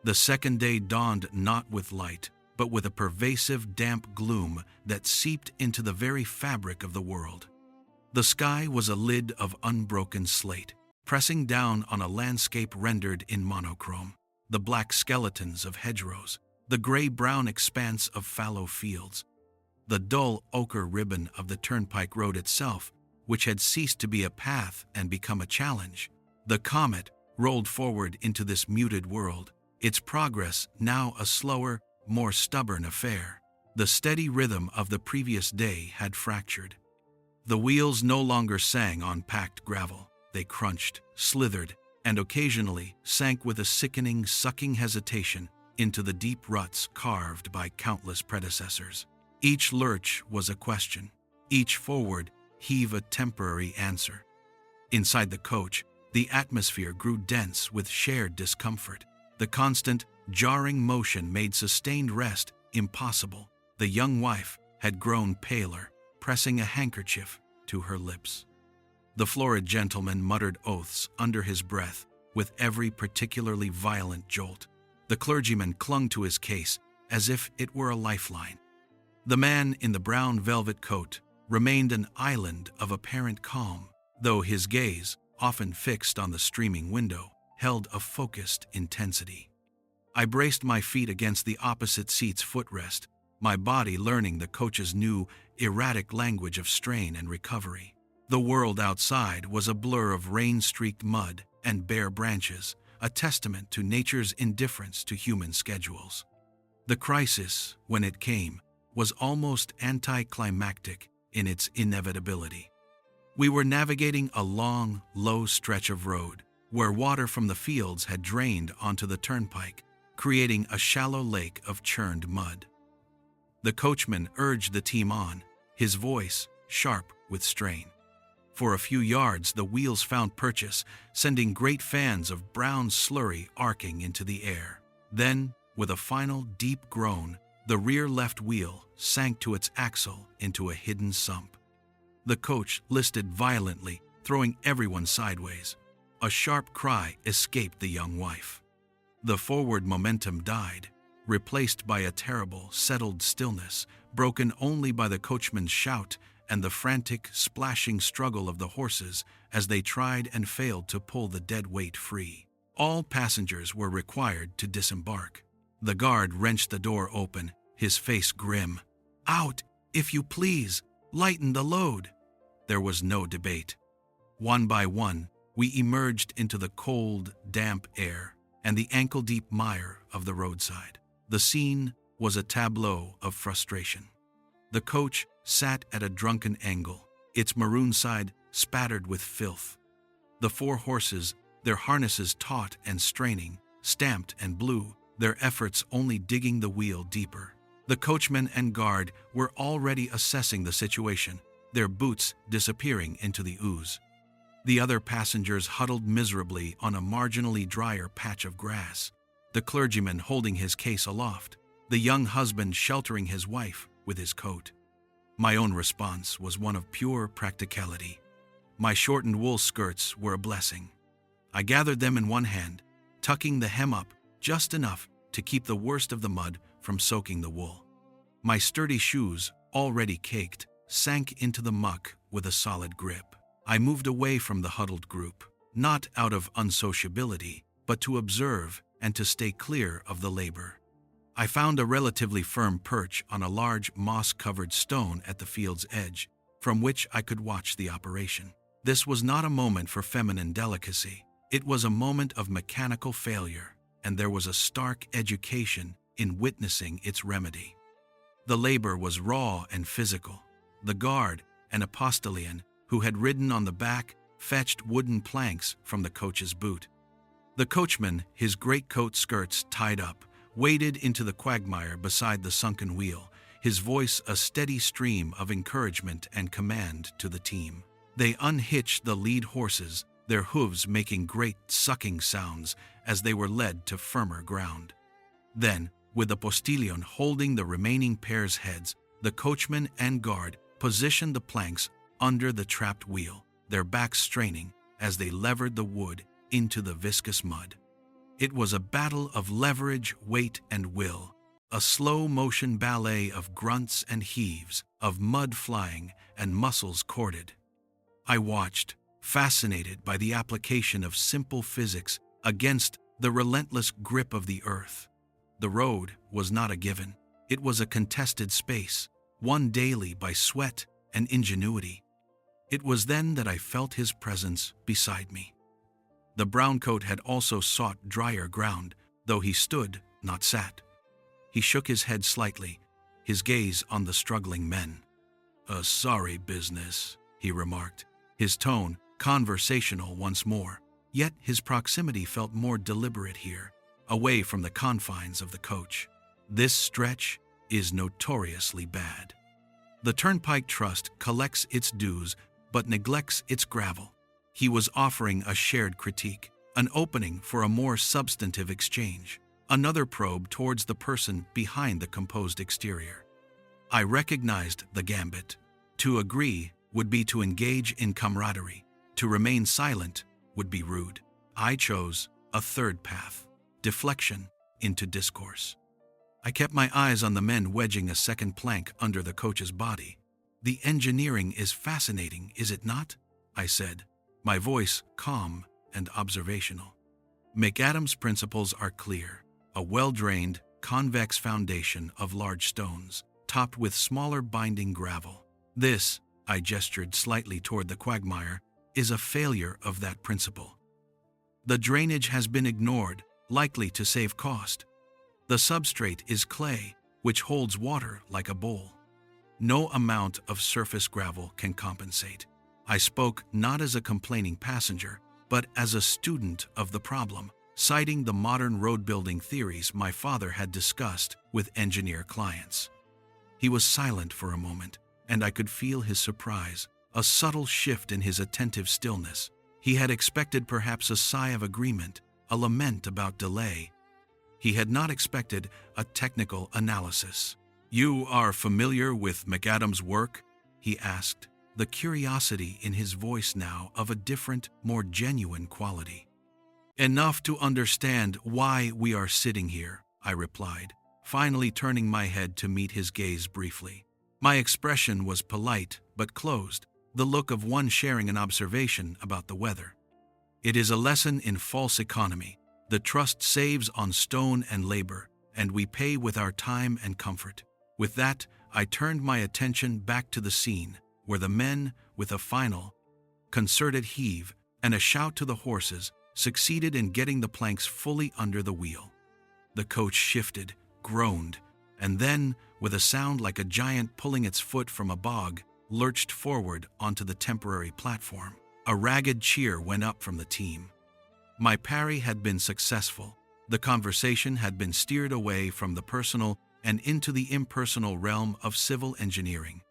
The second day dawned not with light, but with a pervasive damp gloom that seeped into the very fabric of the world. The sky was a lid of unbroken slate, pressing down on a landscape rendered in monochrome. The black skeletons of hedgerows, the gray-brown expanse of fallow fields, the dull ochre ribbon of the turnpike road itself, which had ceased to be a path and become a challenge. The comet rolled forward into this muted world, its progress now a slower, more stubborn affair. The steady rhythm of the previous day had fractured. The wheels no longer sang on packed gravel. They crunched, slithered, and occasionally sank with a sickening, sucking hesitation into the deep ruts carved by countless predecessors. Each lurch was a question, each forward heave a temporary answer. Inside the coach, the atmosphere grew dense with shared discomfort. The constant, jarring motion made sustained rest impossible. The young wife had grown paler, pressing a handkerchief to her lips. The florid gentleman muttered oaths under his breath with every particularly violent jolt. The clergyman clung to his case as if it were a lifeline. The man in the brown velvet coat remained an island of apparent calm, though his gaze, often fixed on the streaming window, held a focused intensity. I braced my feet against the opposite seat's footrest, my body learning the coach's new, erratic language of strain and recovery. The world outside was a blur of rain-streaked mud and bare branches, a testament to nature's indifference to human schedules. The crisis, when it came, was almost anticlimactic in its inevitability. We were navigating a long, low stretch of road, where water from the fields had drained onto the turnpike, creating a shallow lake of churned mud. The coachman urged the team on, his voice sharp with strain. For a few yards, the wheels found purchase, sending great fans of brown slurry arcing into the air. Then, with a final deep groan, the rear left wheel sank to its axle into a hidden sump. The coach listed violently, throwing everyone sideways. A sharp cry escaped the young wife. The forward momentum died, replaced by a terrible, settled stillness, broken only by the coachman's shout and the frantic, splashing struggle of the horses as they tried and failed to pull the dead weight free. All passengers were required to disembark. The guard wrenched the door open, his face grim. "Out, if you please! Lighten the load!" There was no debate. One by one, we emerged into the cold, damp air and the ankle-deep mire of the roadside. The scene was a tableau of frustration. The coach sat at a drunken angle, its maroon side spattered with filth. The 4 horses, their harnesses taut and straining, stamped and blew, their efforts only digging the wheel deeper. The coachman and guard were already assessing the situation, their boots disappearing into the ooze. The other passengers huddled miserably on a marginally drier patch of grass, the clergyman holding his case aloft, the young husband sheltering his wife with his coat. My own response was one of pure practicality. My shortened wool skirts were a blessing. I gathered them in one hand, tucking the hem up just enough to keep the worst of the mud from soaking the wool. My sturdy shoes, already caked, sank into the muck with a solid grip. I moved away from the huddled group, not out of unsociability, but to observe and to stay clear of the labor. I found a relatively firm perch on a large moss-covered stone at the field's edge, from which I could watch the operation. This was not a moment for feminine delicacy. It was a moment of mechanical failure, and there was a stark education in witnessing its remedy. The labor was raw and physical. The guard, an postilion who had ridden on the back, fetched wooden planks from the coach's boot. The coachman, his greatcoat skirts tied up, waded into the quagmire beside the sunken wheel, his voice a steady stream of encouragement and command to the team. They unhitched the lead horses, their hooves making great sucking sounds as they were led to firmer ground. Then, with the postilion holding the remaining pairs' heads, the coachman and guard positioned the planks under the trapped wheel, their backs straining as they levered the wood into the viscous mud. It was a battle of leverage, weight, and will, a slow-motion ballet of grunts and heaves, of mud flying and muscles corded. I watched, fascinated by the application of simple physics against the relentless grip of the earth. The road was not a given. It was a contested space, won daily by sweat and ingenuity. It was then that I felt his presence beside me. The browncoat had also sought drier ground, though he stood, not sat. He shook his head slightly, his gaze on the struggling men. "A sorry business," he remarked, his tone conversational once more, yet his proximity felt more deliberate here, away from the confines of the coach. "This stretch is notoriously bad. The Turnpike Trust collects its dues but neglects its gravel." He was offering a shared critique, an opening for a more substantive exchange, another probe towards the person behind the composed exterior. I recognized the gambit. To agree would be to engage in camaraderie. To remain silent would be rude. I chose a third path, deflection into discourse. I kept my eyes on the men wedging a second plank under the coach's body. "The engineering is fascinating, is it not?" I said, my voice calm and observational. McAdam's principles are clear: a well-drained, convex foundation of large stones, topped with smaller binding gravel. This, I gestured slightly toward the quagmire, is a failure of that principle. The drainage has been ignored, likely to save cost. The substrate is clay, which holds water like a bowl. No amount of surface gravel can compensate. I spoke not as a complaining passenger, but as a student of the problem, citing the modern road-building theories my father had discussed with engineer clients. He was silent for a moment, and I could feel his surprise, a subtle shift in his attentive stillness. He had expected perhaps a sigh of agreement, a lament about delay. He had not expected a technical analysis. "You are familiar with McAdam's work?" he asked, the curiosity in his voice now of a different, more genuine quality. "Enough to understand why we are sitting here," I replied, finally turning my head to meet his gaze briefly. My expression was polite but closed, the look of one sharing an observation about the weather. It is a lesson in false economy. The trust saves on stone and labor, and we pay with our time and comfort. With that, I turned my attention back to the scene, where the men, with a final, concerted heave and a shout to the horses, succeeded in getting the planks fully under the wheel. The coach shifted, groaned, and then, with a sound like a giant pulling its foot from a bog, lurched forward onto the temporary platform. A ragged cheer went up from the team. My parry had been successful. The conversation had been steered away from the personal and into the impersonal realm of civil engineering.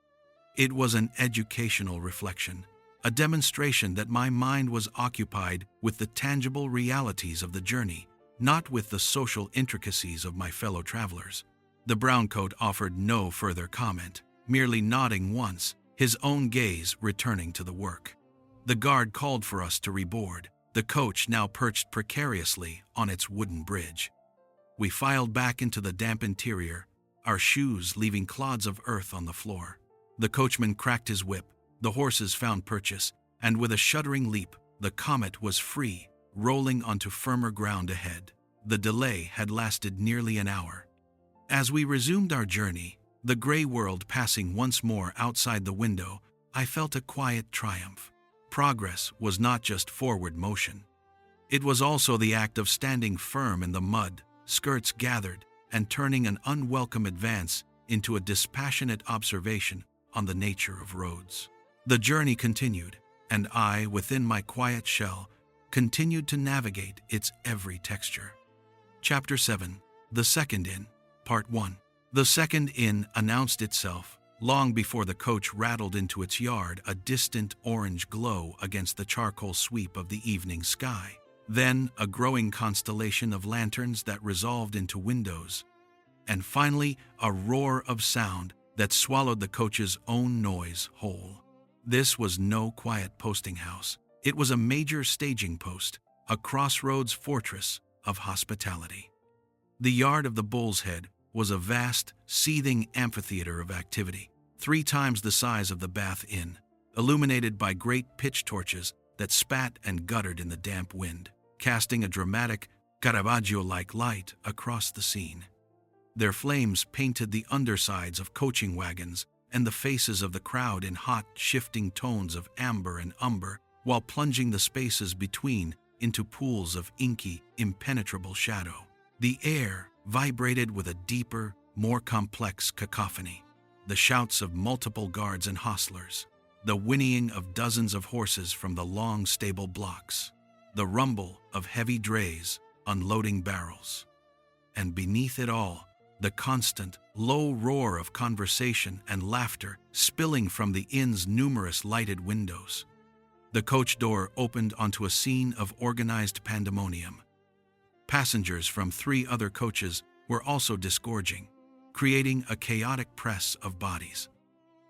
It was an educational reflection, a demonstration that my mind was occupied with the tangible realities of the journey, not with the social intricacies of my fellow travelers. The browncoat offered no further comment, merely nodding once, his own gaze returning to the work. The guard called for us to reboard, the coach now perched precariously on its wooden bridge. We filed back into the damp interior, our shoes leaving clods of earth on the floor. The coachman cracked his whip, the horses found purchase, and with a shuddering leap, the Comet was free, rolling onto firmer ground ahead. The delay had lasted nearly an hour. As we resumed our journey, the gray world passing once more outside the window, I felt a quiet triumph. Progress was not just forward motion. It was also the act of standing firm in the mud, skirts gathered, and turning an unwelcome advance into a dispassionate observation on the nature of roads. The journey continued, and I, within my quiet shell, continued to navigate its every texture. Chapter 7. The Second Inn, Part 1. The second inn announced itself, long before the coach rattled into its yard, a distant orange glow against the charcoal sweep of the evening sky. Then a growing constellation of lanterns that resolved into windows. And finally, a roar of sound that swallowed the coach's own noise whole. This was no quiet posting house. It was a major staging post, a crossroads fortress of hospitality. The yard of the Bull's Head was a vast, seething amphitheater of activity, 3 times the size of the Bath Inn, illuminated by great pitch torches that spat and guttered in the damp wind, casting a dramatic, Caravaggio-like light across the scene. Their flames painted the undersides of coaching wagons and the faces of the crowd in hot, shifting tones of amber and umber, while plunging the spaces between into pools of inky, impenetrable shadow. The air vibrated with a deeper, more complex cacophony. The shouts of multiple guards and hostlers, the whinnying of dozens of horses from the long stable blocks, the rumble of heavy drays unloading barrels, and beneath it all, the constant, low roar of conversation and laughter spilling from the inn's numerous lighted windows. The coach door opened onto a scene of organized pandemonium. Passengers from 3 other coaches were also disgorging, creating a chaotic press of bodies.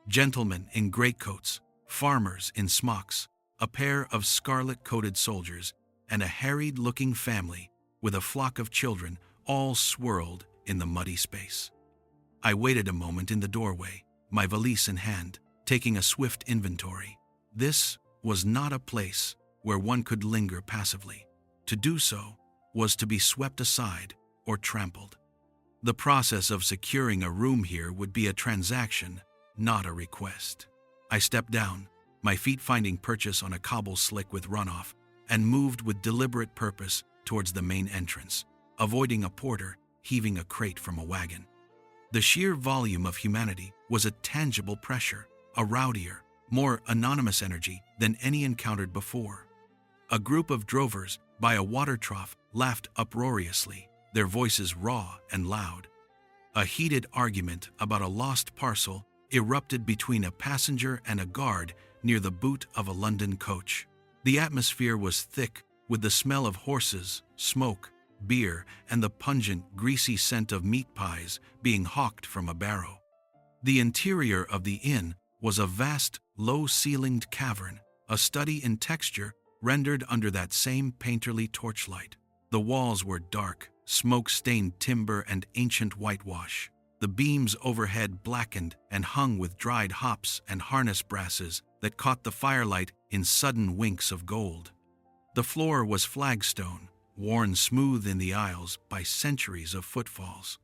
Gentlemen in greatcoats, farmers in smocks, a pair of scarlet-coated soldiers, and a harried-looking family with a flock of children all swirled in the muddy space. I waited a moment in the doorway, my valise in hand, taking a swift inventory. This was not a place where one could linger passively. To do so was to be swept aside or trampled. The process of securing a room here would be a transaction, not a request. I stepped down, my feet finding purchase on a cobble slick with runoff, and moved with deliberate purpose towards the main entrance, avoiding a porter heaving a crate from a wagon. The sheer volume of humanity was a tangible pressure, a rowdier, more anonymous energy than any encountered before. A group of drovers by a water trough laughed uproariously, their voices raw and loud. A heated argument about a lost parcel erupted between a passenger and a guard near the boot of a London coach. The atmosphere was thick with the smell of horses, smoke, beer, and the pungent, greasy scent of meat pies being hawked from a barrow. The interior of the inn was a vast, low-ceilinged cavern, a study in texture rendered under that same painterly torchlight. The walls were dark, smoke-stained timber and ancient whitewash. The beams overhead blackened and hung with dried hops and harness brasses that caught the firelight in sudden winks of gold. The floor was flagstone, worn smooth in the aisles by centuries of footfalls.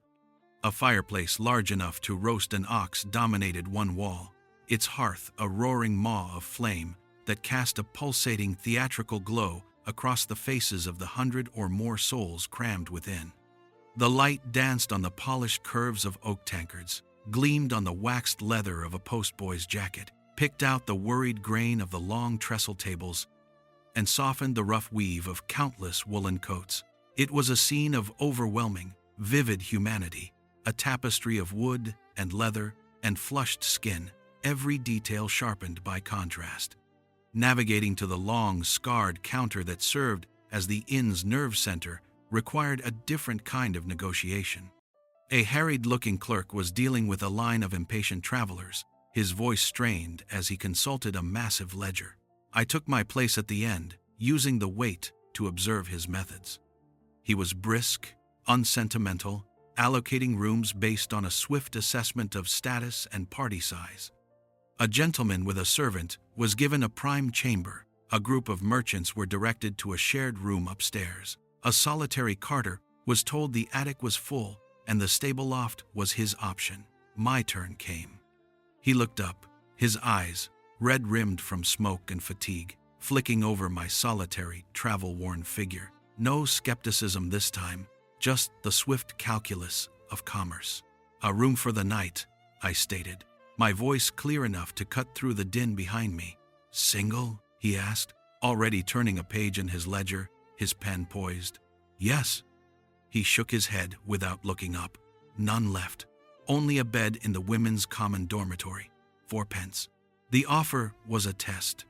A fireplace large enough to roast an ox dominated one wall, its hearth a roaring maw of flame that cast a pulsating theatrical glow across the faces of the 100 or more souls crammed within. The light danced on the polished curves of oak tankards, gleamed on the waxed leather of a postboy's jacket, picked out the worried grain of the long trestle tables, and softened the rough weave of countless woolen coats. It was a scene of overwhelming, vivid humanity, a tapestry of wood and leather and flushed skin, every detail sharpened by contrast. Navigating to the long, scarred counter that served as the inn's nerve center required a different kind of negotiation. A harried-looking clerk was dealing with a line of impatient travelers, his voice strained as he consulted a massive ledger. I took my place at the end, using the weight to observe his methods. He was brisk, unsentimental, allocating rooms based on a swift assessment of status and party size. A gentleman with a servant was given a prime chamber. A group of merchants were directed to a shared room upstairs. A solitary carter was told the attic was full and the stable loft was his option. My turn came. He looked up, his eyes, red-rimmed from smoke and fatigue, flicking over my solitary, travel-worn figure. No skepticism this time, just the swift calculus of commerce. "A room for the night," I stated, my voice clear enough to cut through the din behind me. "Single?" he asked, already turning a page in his ledger, his pen poised. "Yes." He shook his head without looking up. "None left. Only a bed in the women's common dormitory. 4 pence. The offer was a test.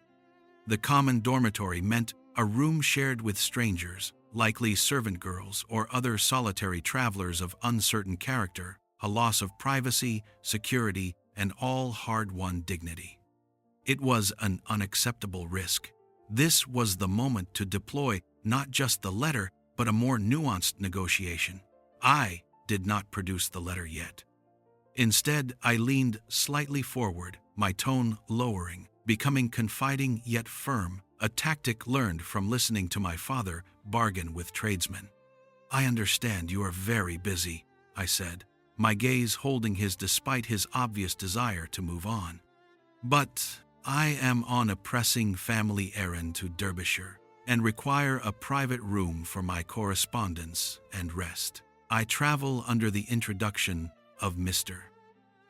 The common dormitory meant a room shared with strangers, likely servant girls or other solitary travelers of uncertain character, a loss of privacy, security, and all hard-won dignity. It was an unacceptable risk. This was the moment to deploy not just the letter, but a more nuanced negotiation. I did not produce the letter yet. Instead, I leaned slightly forward, my tone lowering, becoming confiding yet firm, a tactic learned from listening to my father bargain with tradesmen. "I understand you are very busy," I said, my gaze holding his despite his obvious desire to move on. "But I am on a pressing family errand to Derbyshire and require a private room for my correspondence and rest. I travel under the introduction of Mr.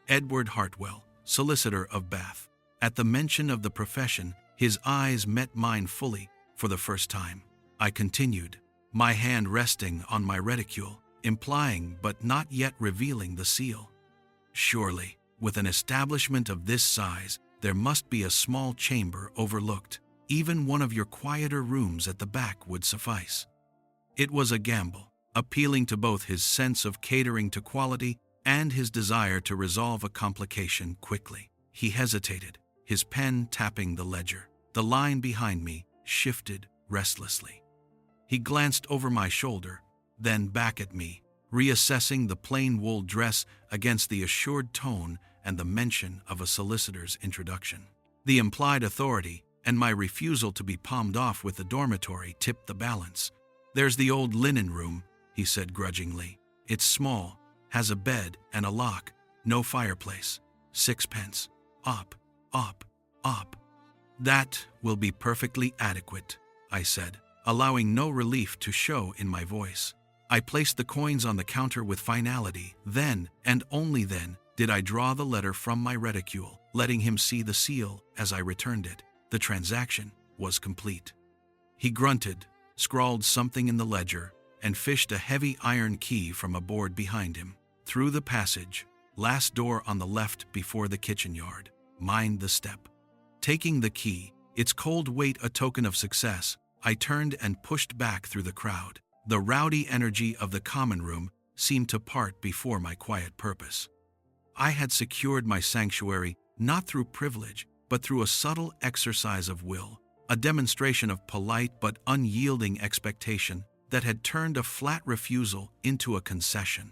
Edward Hartwell, solicitor of Bath." At the mention of the profession, his eyes met mine fully for the first time. I continued, my hand resting on my reticule, implying but not yet revealing the seal. "Surely, with an establishment of this size, there must be a small chamber overlooked. Even one of your quieter rooms at the back would suffice." It was a gamble, appealing to both his sense of catering to quality and his desire to resolve a complication quickly. He hesitated, his pen tapping the ledger. The line behind me shifted restlessly. He glanced over my shoulder, then back at me, reassessing the plain wool dress against the assured tone and the mention of a solicitor's introduction. The implied authority and my refusal to be palmed off with the dormitory tipped the balance. "There's the old linen room," he said grudgingly. "It's small, has a bed and a lock, no fireplace. 6 pence. Up, up, up." "That will be perfectly adequate," I said, allowing no relief to show in my voice. I placed the coins on the counter with finality. Then, and only then, did I draw the letter from my reticule, letting him see the seal as I returned it. The transaction was complete. He grunted, scrawled something in the ledger, and fished a heavy iron key from a board behind him. Through the passage, last door on the left before the kitchen yard, mind the step. Taking the key, its cold weight a token of success, I turned and pushed back through the crowd. The rowdy energy of the common room seemed to part before my quiet purpose. I had secured my sanctuary not through privilege, but through a subtle exercise of will, a demonstration of polite but unyielding expectation that had turned a flat refusal into a concession.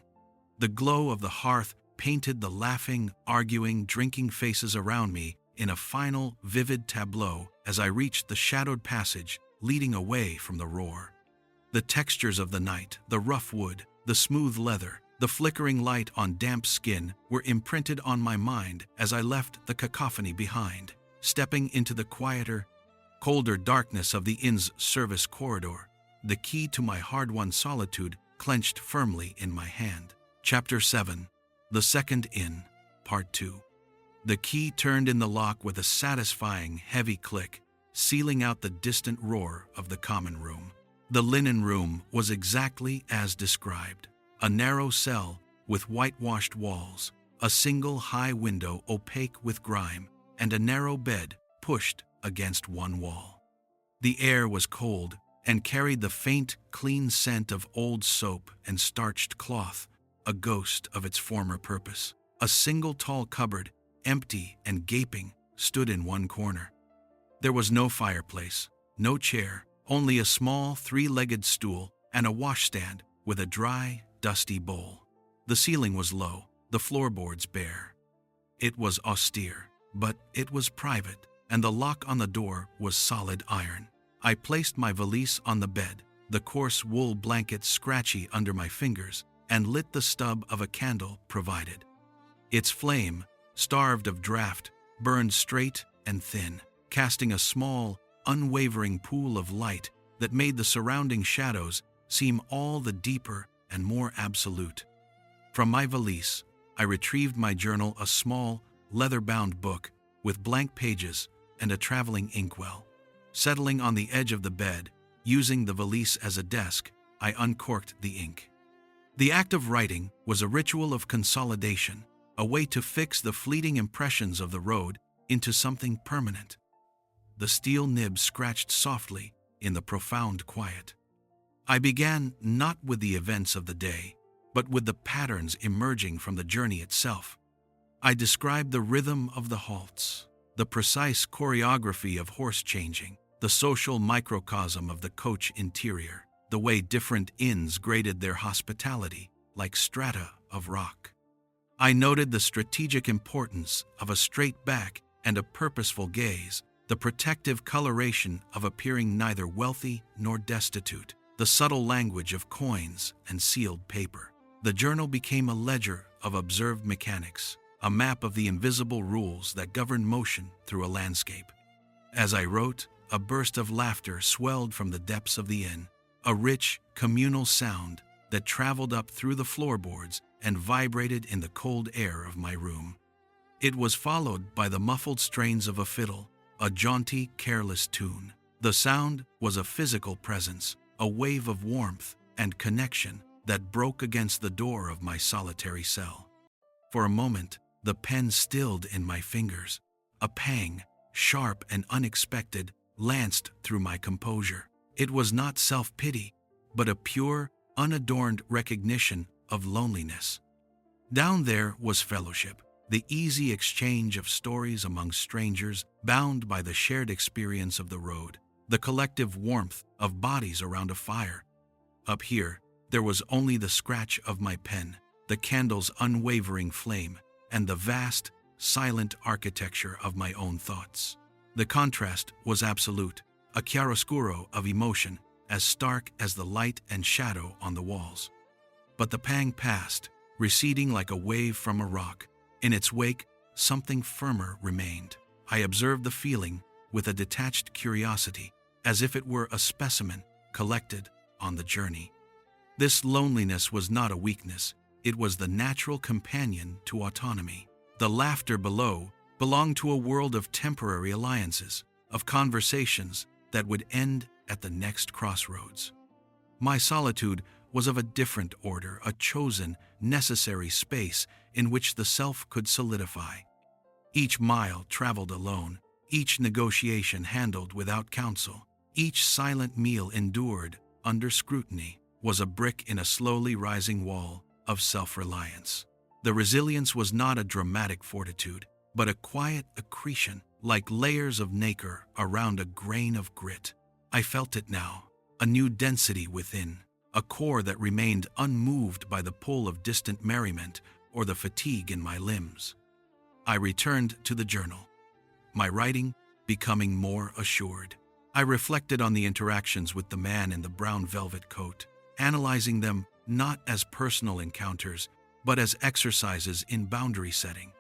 The glow of the hearth painted the laughing, arguing, drinking faces around me in a final, vivid tableau as I reached the shadowed passage leading away from the roar. The textures of the night, the rough wood, the smooth leather, the flickering light on damp skin were imprinted on my mind as I left the cacophony behind, stepping into the quieter, colder darkness of the inn's service corridor, the key to my hard-won solitude clenched firmly in my hand. Chapter 7. The Second Inn, Part 2. The key turned in the lock with a satisfying, heavy click, sealing out the distant roar of the common room. The linen room was exactly as described. A narrow cell with whitewashed walls, a single high window opaque with grime, and a narrow bed pushed against one wall. The air was cold and carried the faint, clean scent of old soap and starched cloth, a ghost of its former purpose. A single tall cupboard, empty and gaping, stood in one corner. There was no fireplace, no chair, only a small three-legged stool and a washstand with a dry, dusty bowl. The ceiling was low, the floorboards bare. It was austere, but it was private, and the lock on the door was solid iron. I placed my valise on the bed, the coarse wool blanket scratchy under my fingers, and lit the stub of a candle provided. Its flame, starved of draught, burned straight and thin, casting a small, unwavering pool of light that made the surrounding shadows seem all the deeper and more absolute. From my valise, I retrieved my journal, a small, leather-bound book with blank pages and a traveling inkwell. Settling on the edge of the bed, using the valise as a desk, I uncorked the ink. The act of writing was a ritual of consolidation, a way to fix the fleeting impressions of the road into something permanent. The steel nib scratched softly in the profound quiet. I began not with the events of the day, but with the patterns emerging from the journey itself. I described the rhythm of the halts, the precise choreography of horse changing, the social microcosm of the coach interior, the way different inns graded their hospitality like strata of rock. I noted the strategic importance of a straight back and a purposeful gaze, the protective coloration of appearing neither wealthy nor destitute, the subtle language of coins and sealed paper. The journal became a ledger of observed mechanics, a map of the invisible rules that govern motion through a landscape. As I wrote, a burst of laughter swelled from the depths of the inn, a rich, communal sound that traveled up through the floorboards and vibrated in the cold air of my room. It was followed by the muffled strains of a fiddle, a jaunty, careless tune. The sound was a physical presence, a wave of warmth and connection that broke against the door of my solitary cell. For a moment, the pen stilled in my fingers. A pang, sharp and unexpected, lanced through my composure. It was not self-pity, but a pure, unadorned recognition of loneliness. Down there was fellowship, the easy exchange of stories among strangers bound by the shared experience of the road, the collective warmth of bodies around a fire. Up here, there was only the scratch of my pen, the candle's unwavering flame, and the vast, silent architecture of my own thoughts. The contrast was absolute, a chiaroscuro of emotion, as stark as the light and shadow on the walls. But the pang passed, receding like a wave from a rock. In its wake, something firmer remained. I observed the feeling with a detached curiosity, as if it were a specimen collected on the journey. This loneliness was not a weakness, it was the natural companion to autonomy. The laughter below belonged to a world of temporary alliances, of conversations that would end at the next crossroads. My solitude was of a different order, a chosen, necessary space in which the self could solidify. Each mile traveled alone, each negotiation handled without counsel, each silent meal endured under scrutiny was a brick in a slowly rising wall of self-reliance. The resilience was not a dramatic fortitude, but a quiet accretion, like layers of nacre around a grain of grit. I felt it now, a new density within, a core that remained unmoved by the pull of distant merriment or the fatigue in my limbs. I returned to the journal, my writing becoming more assured. I reflected on the interactions with the man in the brown velvet coat, analyzing them not as personal encounters, but as exercises in boundary setting.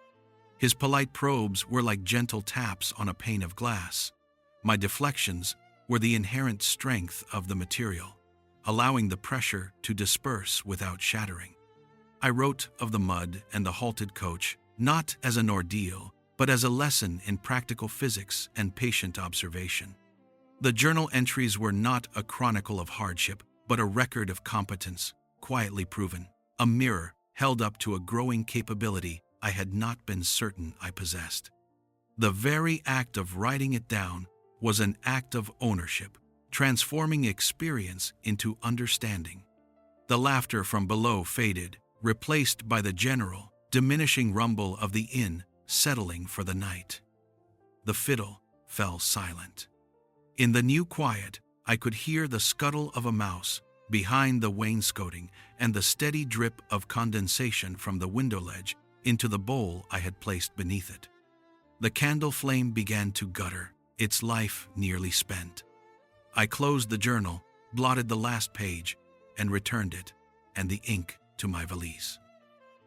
His polite probes were like gentle taps on a pane of glass. My deflections were the inherent strength of the material, allowing the pressure to disperse without shattering. I wrote of the mud and the halted coach, not as an ordeal, but as a lesson in practical physics and patient observation. The journal entries were not a chronicle of hardship, but a record of competence, quietly proven, a mirror held up to a growing capability I had not been certain I possessed. The very act of writing it down was an act of ownership, transforming experience into understanding. The laughter from below faded, replaced by the general, diminishing rumble of the inn settling for the night. The fiddle fell silent. In the new quiet, I could hear the scuttle of a mouse behind the wainscoting and the steady drip of condensation from the window ledge into the bowl I had placed beneath it. The candle flame began to gutter, its life nearly spent. I closed the journal, blotted the last page, and returned it, and the ink to my valise.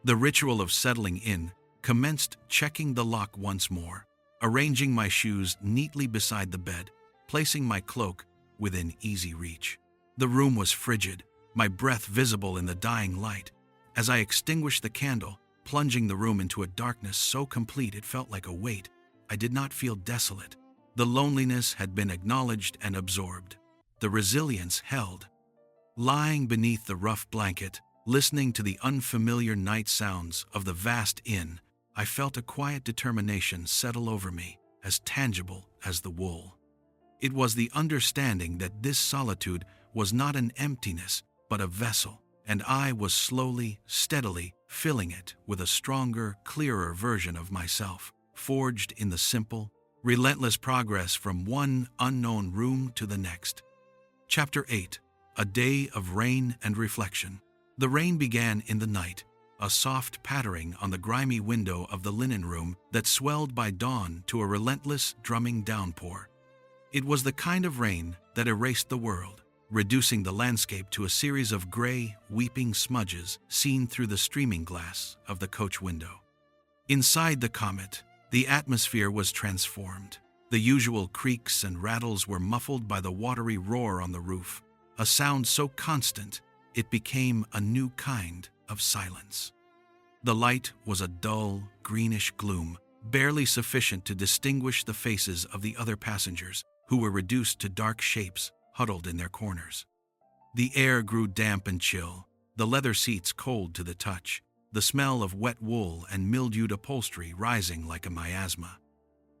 The ritual of settling in commenced, checking the lock once more, arranging my shoes neatly beside the bed, placing my cloak within easy reach. The room was frigid, my breath visible in the dying light. As I extinguished the candle, plunging the room into a darkness so complete it felt like a weight, I did not feel desolate. The loneliness had been acknowledged and absorbed. The resilience held. Lying beneath the rough blanket, listening to the unfamiliar night sounds of the vast inn, I felt a quiet determination settle over me, as tangible as the wool. It was the understanding that this solitude was not an emptiness, but a vessel, and I was slowly, steadily filling it with a stronger, clearer version of myself, forged in the simple, relentless progress from one unknown room to the next. Chapter 8. A Day of Rain and Reflection. The rain began in the night, a soft pattering on the grimy window of the linen room that swelled by dawn to a relentless, drumming downpour. It was the kind of rain that erased the world, reducing the landscape to a series of gray, weeping smudges seen through the streaming glass of the coach window. Inside the comet, the atmosphere was transformed. The usual creaks and rattles were muffled by the watery roar on the roof, a sound so constant it became a new kind of silence. The light was a dull, greenish gloom, barely sufficient to distinguish the faces of the other passengers, who were reduced to dark shapes huddled in their corners. The air grew damp and chill, the leather seats cold to the touch, the smell of wet wool and mildewed upholstery rising like a miasma.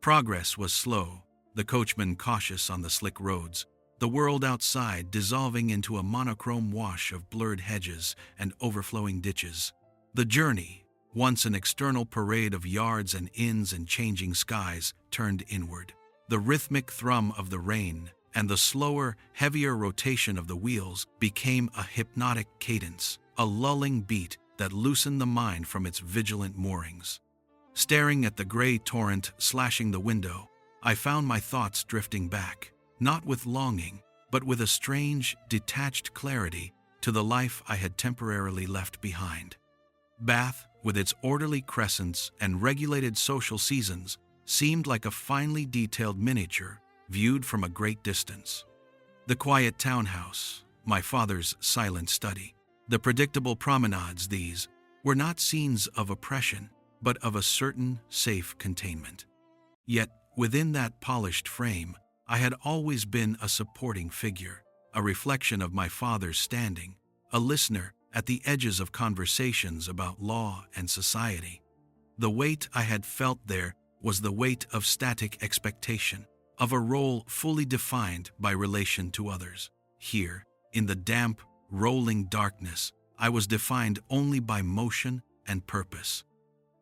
Progress was slow, the coachman cautious on the slick roads, the world outside dissolving into a monochrome wash of blurred hedges and overflowing ditches. The journey, once an external parade of yards and inns and changing skies, turned inward. The rhythmic thrum of the rain and the slower, heavier rotation of the wheels became a hypnotic cadence, a lulling beat that loosened the mind from its vigilant moorings. Staring at the gray torrent slashing the window, I found my thoughts drifting back, not with longing, but with a strange, detached clarity to the life I had temporarily left behind. Bath, with its orderly crescents and regulated social seasons, seemed like a finely detailed miniature viewed from a great distance. The quiet townhouse, my father's silent study, the predictable promenades, these were not scenes of oppression, but of a certain safe containment. Yet, within that polished frame, I had always been a supporting figure, a reflection of my father's standing, a listener at the edges of conversations about law and society. The weight I had felt there was the weight of static expectation, of a role fully defined by relation to others. Here, in the damp, rolling darkness, I was defined only by motion and purpose.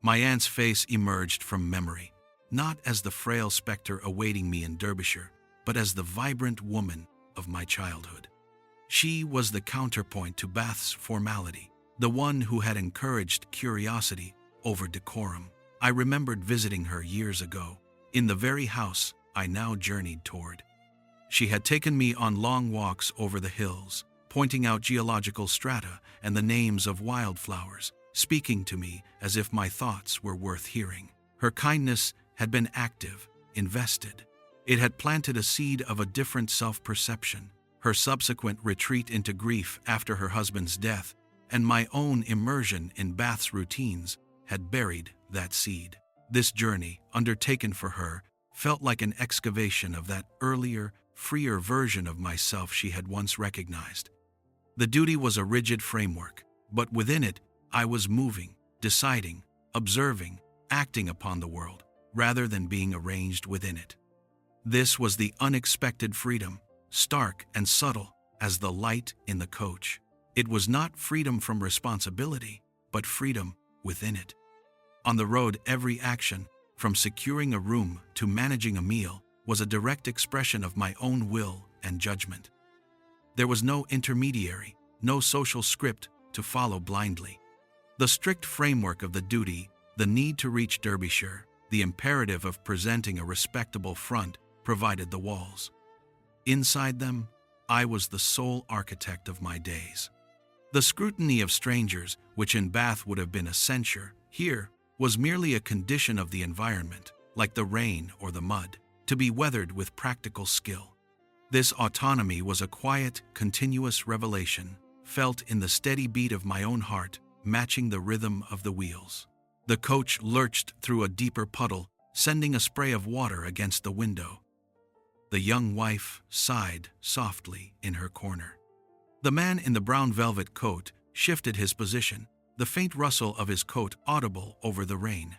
My aunt's face emerged from memory, not as the frail specter awaiting me in Derbyshire, but as the vibrant woman of my childhood. She was the counterpoint to Bath's formality, the one who had encouraged curiosity over decorum. I remembered visiting her years ago, in the very house I now journeyed toward. She had taken me on long walks over the hills, pointing out geological strata and the names of wildflowers, speaking to me as if my thoughts were worth hearing. Her kindness had been active, invested. It had planted a seed of a different self-perception. Her subsequent retreat into grief after her husband's death and my own immersion in Bath's routines had buried that seed. This journey, undertaken for her, felt like an excavation of that earlier, freer version of myself she had once recognized. The duty was a rigid framework, but within it, I was moving, deciding, observing, acting upon the world, rather than being arranged within it. This was the unexpected freedom, stark and subtle as the light in the coach. It was not freedom from responsibility, but freedom within it. On the road, every action, from securing a room to managing a meal, was a direct expression of my own will and judgment. There was no intermediary, no social script to follow blindly. The strict framework of the duty, the need to reach Derbyshire, the imperative of presenting a respectable front, provided the walls. Inside them, I was the sole architect of my days. The scrutiny of strangers, which in Bath would have been a censure, here was merely a condition of the environment, like the rain or the mud, to be weathered with practical skill. This autonomy was a quiet, continuous revelation, felt in the steady beat of my own heart, matching the rhythm of the wheels. The coach lurched through a deeper puddle, sending a spray of water against the window. The young wife sighed softly in her corner. The man in the brown velvet coat shifted his position, the faint rustle of his coat audible over the rain.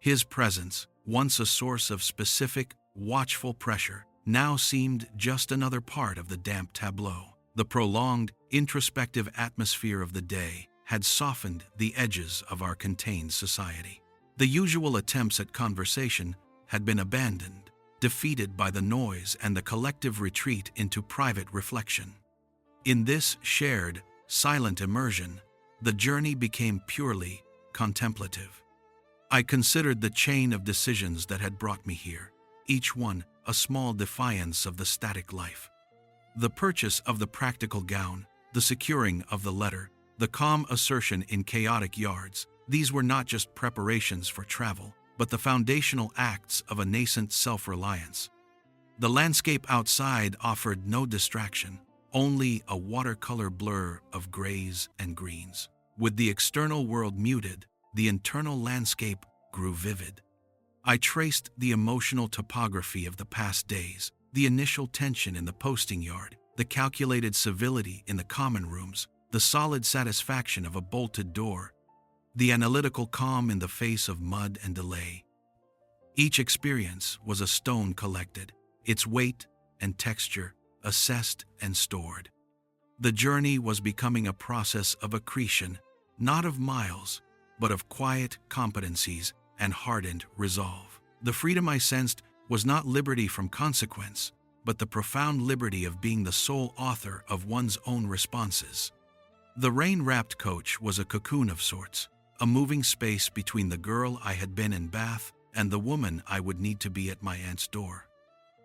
His presence, once a source of specific, watchful pressure, now seemed just another part of the damp tableau. The prolonged, introspective atmosphere of the day had softened the edges of our contained society. The usual attempts at conversation had been abandoned, defeated by the noise and the collective retreat into private reflection. In this shared, silent immersion, the journey became purely contemplative. I considered the chain of decisions that had brought me here, each one a small defiance of the static life. The purchase of the practical gown, the securing of the letter, the calm assertion in chaotic yards, these were not just preparations for travel, but the foundational acts of a nascent self-reliance. The landscape outside offered no distraction, only a watercolor blur of grays and greens. With the external world muted, the internal landscape grew vivid. I traced the emotional topography of the past days, the initial tension in the posting yard, the calculated civility in the common rooms, the solid satisfaction of a bolted door, the analytical calm in the face of mud and delay. Each experience was a stone collected, its weight and texture assessed and stored. The journey was becoming a process of accretion, not of miles, but of quiet competencies and hardened resolve. The freedom I sensed was not liberty from consequence, but the profound liberty of being the sole author of one's own responses. The rain-wrapped coach was a cocoon of sorts, a moving space between the girl I had been in Bath and the woman I would need to be at my aunt's door.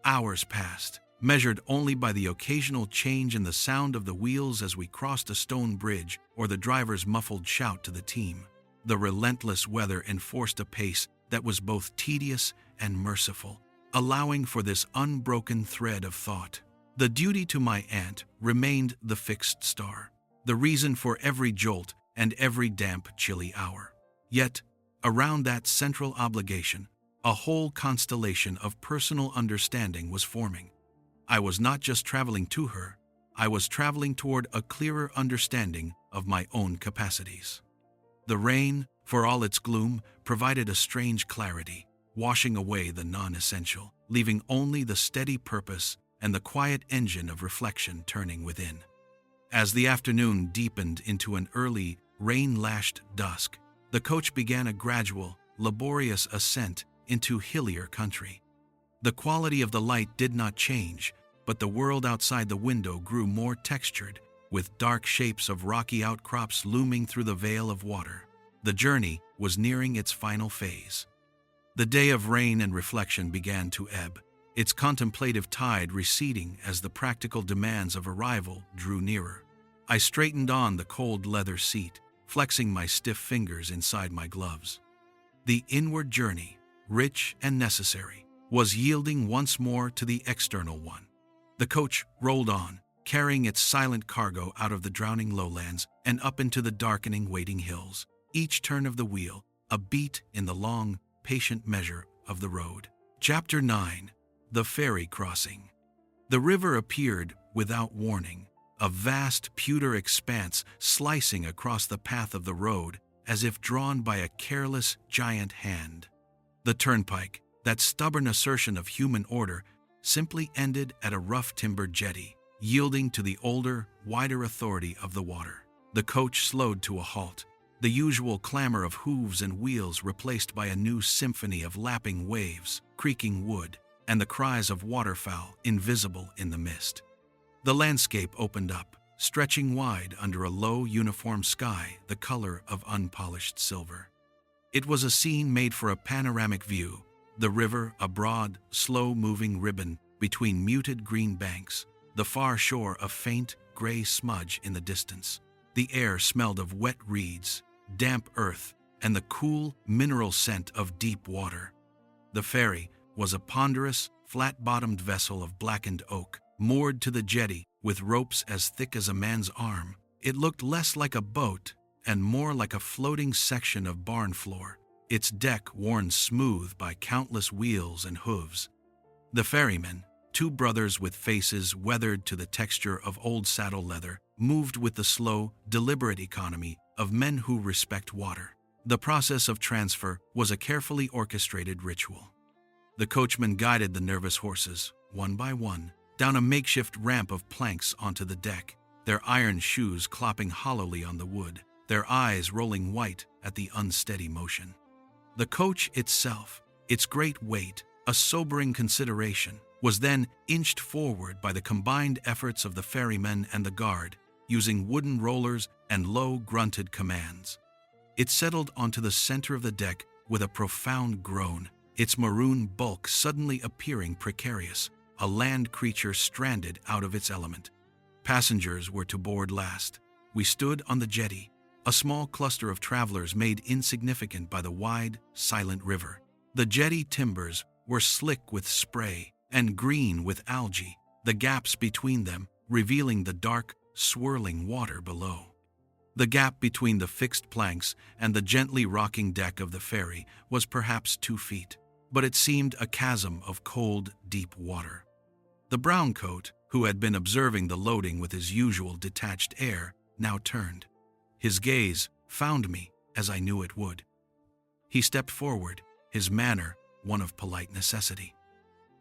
Hours passed, measured only by the occasional change in the sound of the wheels as we crossed a stone bridge or the driver's muffled shout to the team. The relentless weather enforced a pace that was both tedious and merciful, allowing for this unbroken thread of thought. The duty to my aunt remained the fixed star, the reason for every jolt and every damp, chilly hour. Yet, around that central obligation, a whole constellation of personal understanding was forming. I was not just traveling to her, I was traveling toward a clearer understanding of my own capacities. The rain, for all its gloom, provided a strange clarity, washing away the non-essential, leaving only the steady purpose and the quiet engine of reflection turning within. As the afternoon deepened into an early, rain-lashed dusk, the coach began a gradual, laborious ascent into hillier country. The quality of the light did not change, but the world outside the window grew more textured, with dark shapes of rocky outcrops looming through the veil of water. The journey was nearing its final phase. The day of rain and reflection began to ebb, its contemplative tide receding as the practical demands of arrival drew nearer. I straightened on the cold leather seat, flexing my stiff fingers inside my gloves. The inward journey, rich and necessary, was yielding once more to the external one. The coach rolled on, carrying its silent cargo out of the drowning lowlands and up into the darkening waiting hills, each turn of the wheel a beat in the long, patient measure of the road. Chapter 9. The Ferry Crossing. The river appeared without warning, a vast pewter expanse slicing across the path of the road as if drawn by a careless giant hand. The turnpike, that stubborn assertion of human order, simply ended at a rough timber jetty, yielding to the older, wider authority of the water. The coach slowed to a halt, the usual clamor of hooves and wheels replaced by a new symphony of lapping waves, creaking wood, and the cries of waterfowl invisible in the mist. The landscape opened up, stretching wide under a low, uniform sky the color of unpolished silver. It was a scene made for a panoramic view, the river a broad, slow-moving ribbon between muted green banks, the far shore a faint, gray smudge in the distance. The air smelled of wet reeds, damp earth, and the cool, mineral scent of deep water. The ferry was a ponderous, flat-bottomed vessel of blackened oak, moored to the jetty with ropes as thick as a man's arm. It looked less like a boat and more like a floating section of barn floor, its deck worn smooth by countless wheels and hooves. The ferrymen, two brothers with faces weathered to the texture of old saddle leather, moved with the slow, deliberate economy of men who respect water. The process of transfer was a carefully orchestrated ritual. The coachman guided the nervous horses, one by one, down a makeshift ramp of planks onto the deck, their iron shoes clopping hollowly on the wood, their eyes rolling white at the unsteady motion. The coach itself, its great weight, a sobering consideration, was then inched forward by the combined efforts of the ferrymen and the guard, using wooden rollers and low, grunted commands. It settled onto the center of the deck with a profound groan, its maroon bulk suddenly appearing precarious, a land creature stranded out of its element. Passengers were to board last. We stood on the jetty, a small cluster of travelers made insignificant by the wide, silent river. The jetty timbers were slick with spray and green with algae, the gaps between them revealing the dark, swirling water below. The gap between the fixed planks and the gently rocking deck of the ferry was perhaps 2 feet, but it seemed a chasm of cold, deep water. The browncoat, who had been observing the loading with his usual detached air, now turned. His gaze found me, as I knew it would. He stepped forward, his manner one of polite necessity.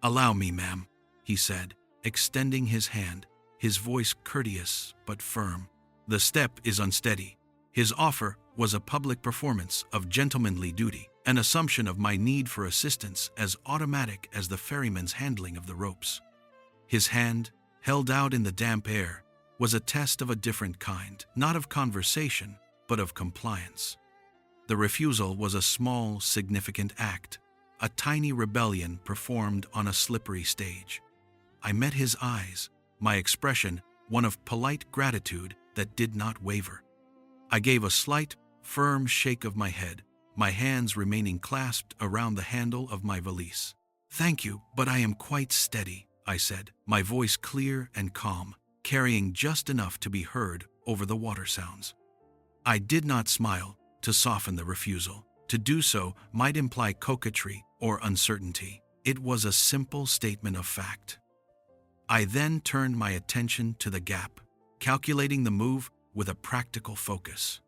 "Allow me, ma'am," he said, extending his hand, his voice courteous but firm. "The step is unsteady." His offer was a public performance of gentlemanly duty, an assumption of my need for assistance as automatic as the ferryman's handling of the ropes. His hand, held out in the damp air, was a test of a different kind, not of conversation, but of compliance. The refusal was a small, significant act, a tiny rebellion performed on a slippery stage. I met his eyes, my expression one of polite gratitude that did not waver. I gave a slight, firm shake of my head, my hands remaining clasped around the handle of my valise. "Thank you, but I am quite steady," I said, my voice clear and calm, carrying just enough to be heard over the water sounds. I did not smile to soften the refusal. To do so might imply coquetry or uncertainty. It was a simple statement of fact. I then turned my attention to the gap, calculating the move with a practical focus.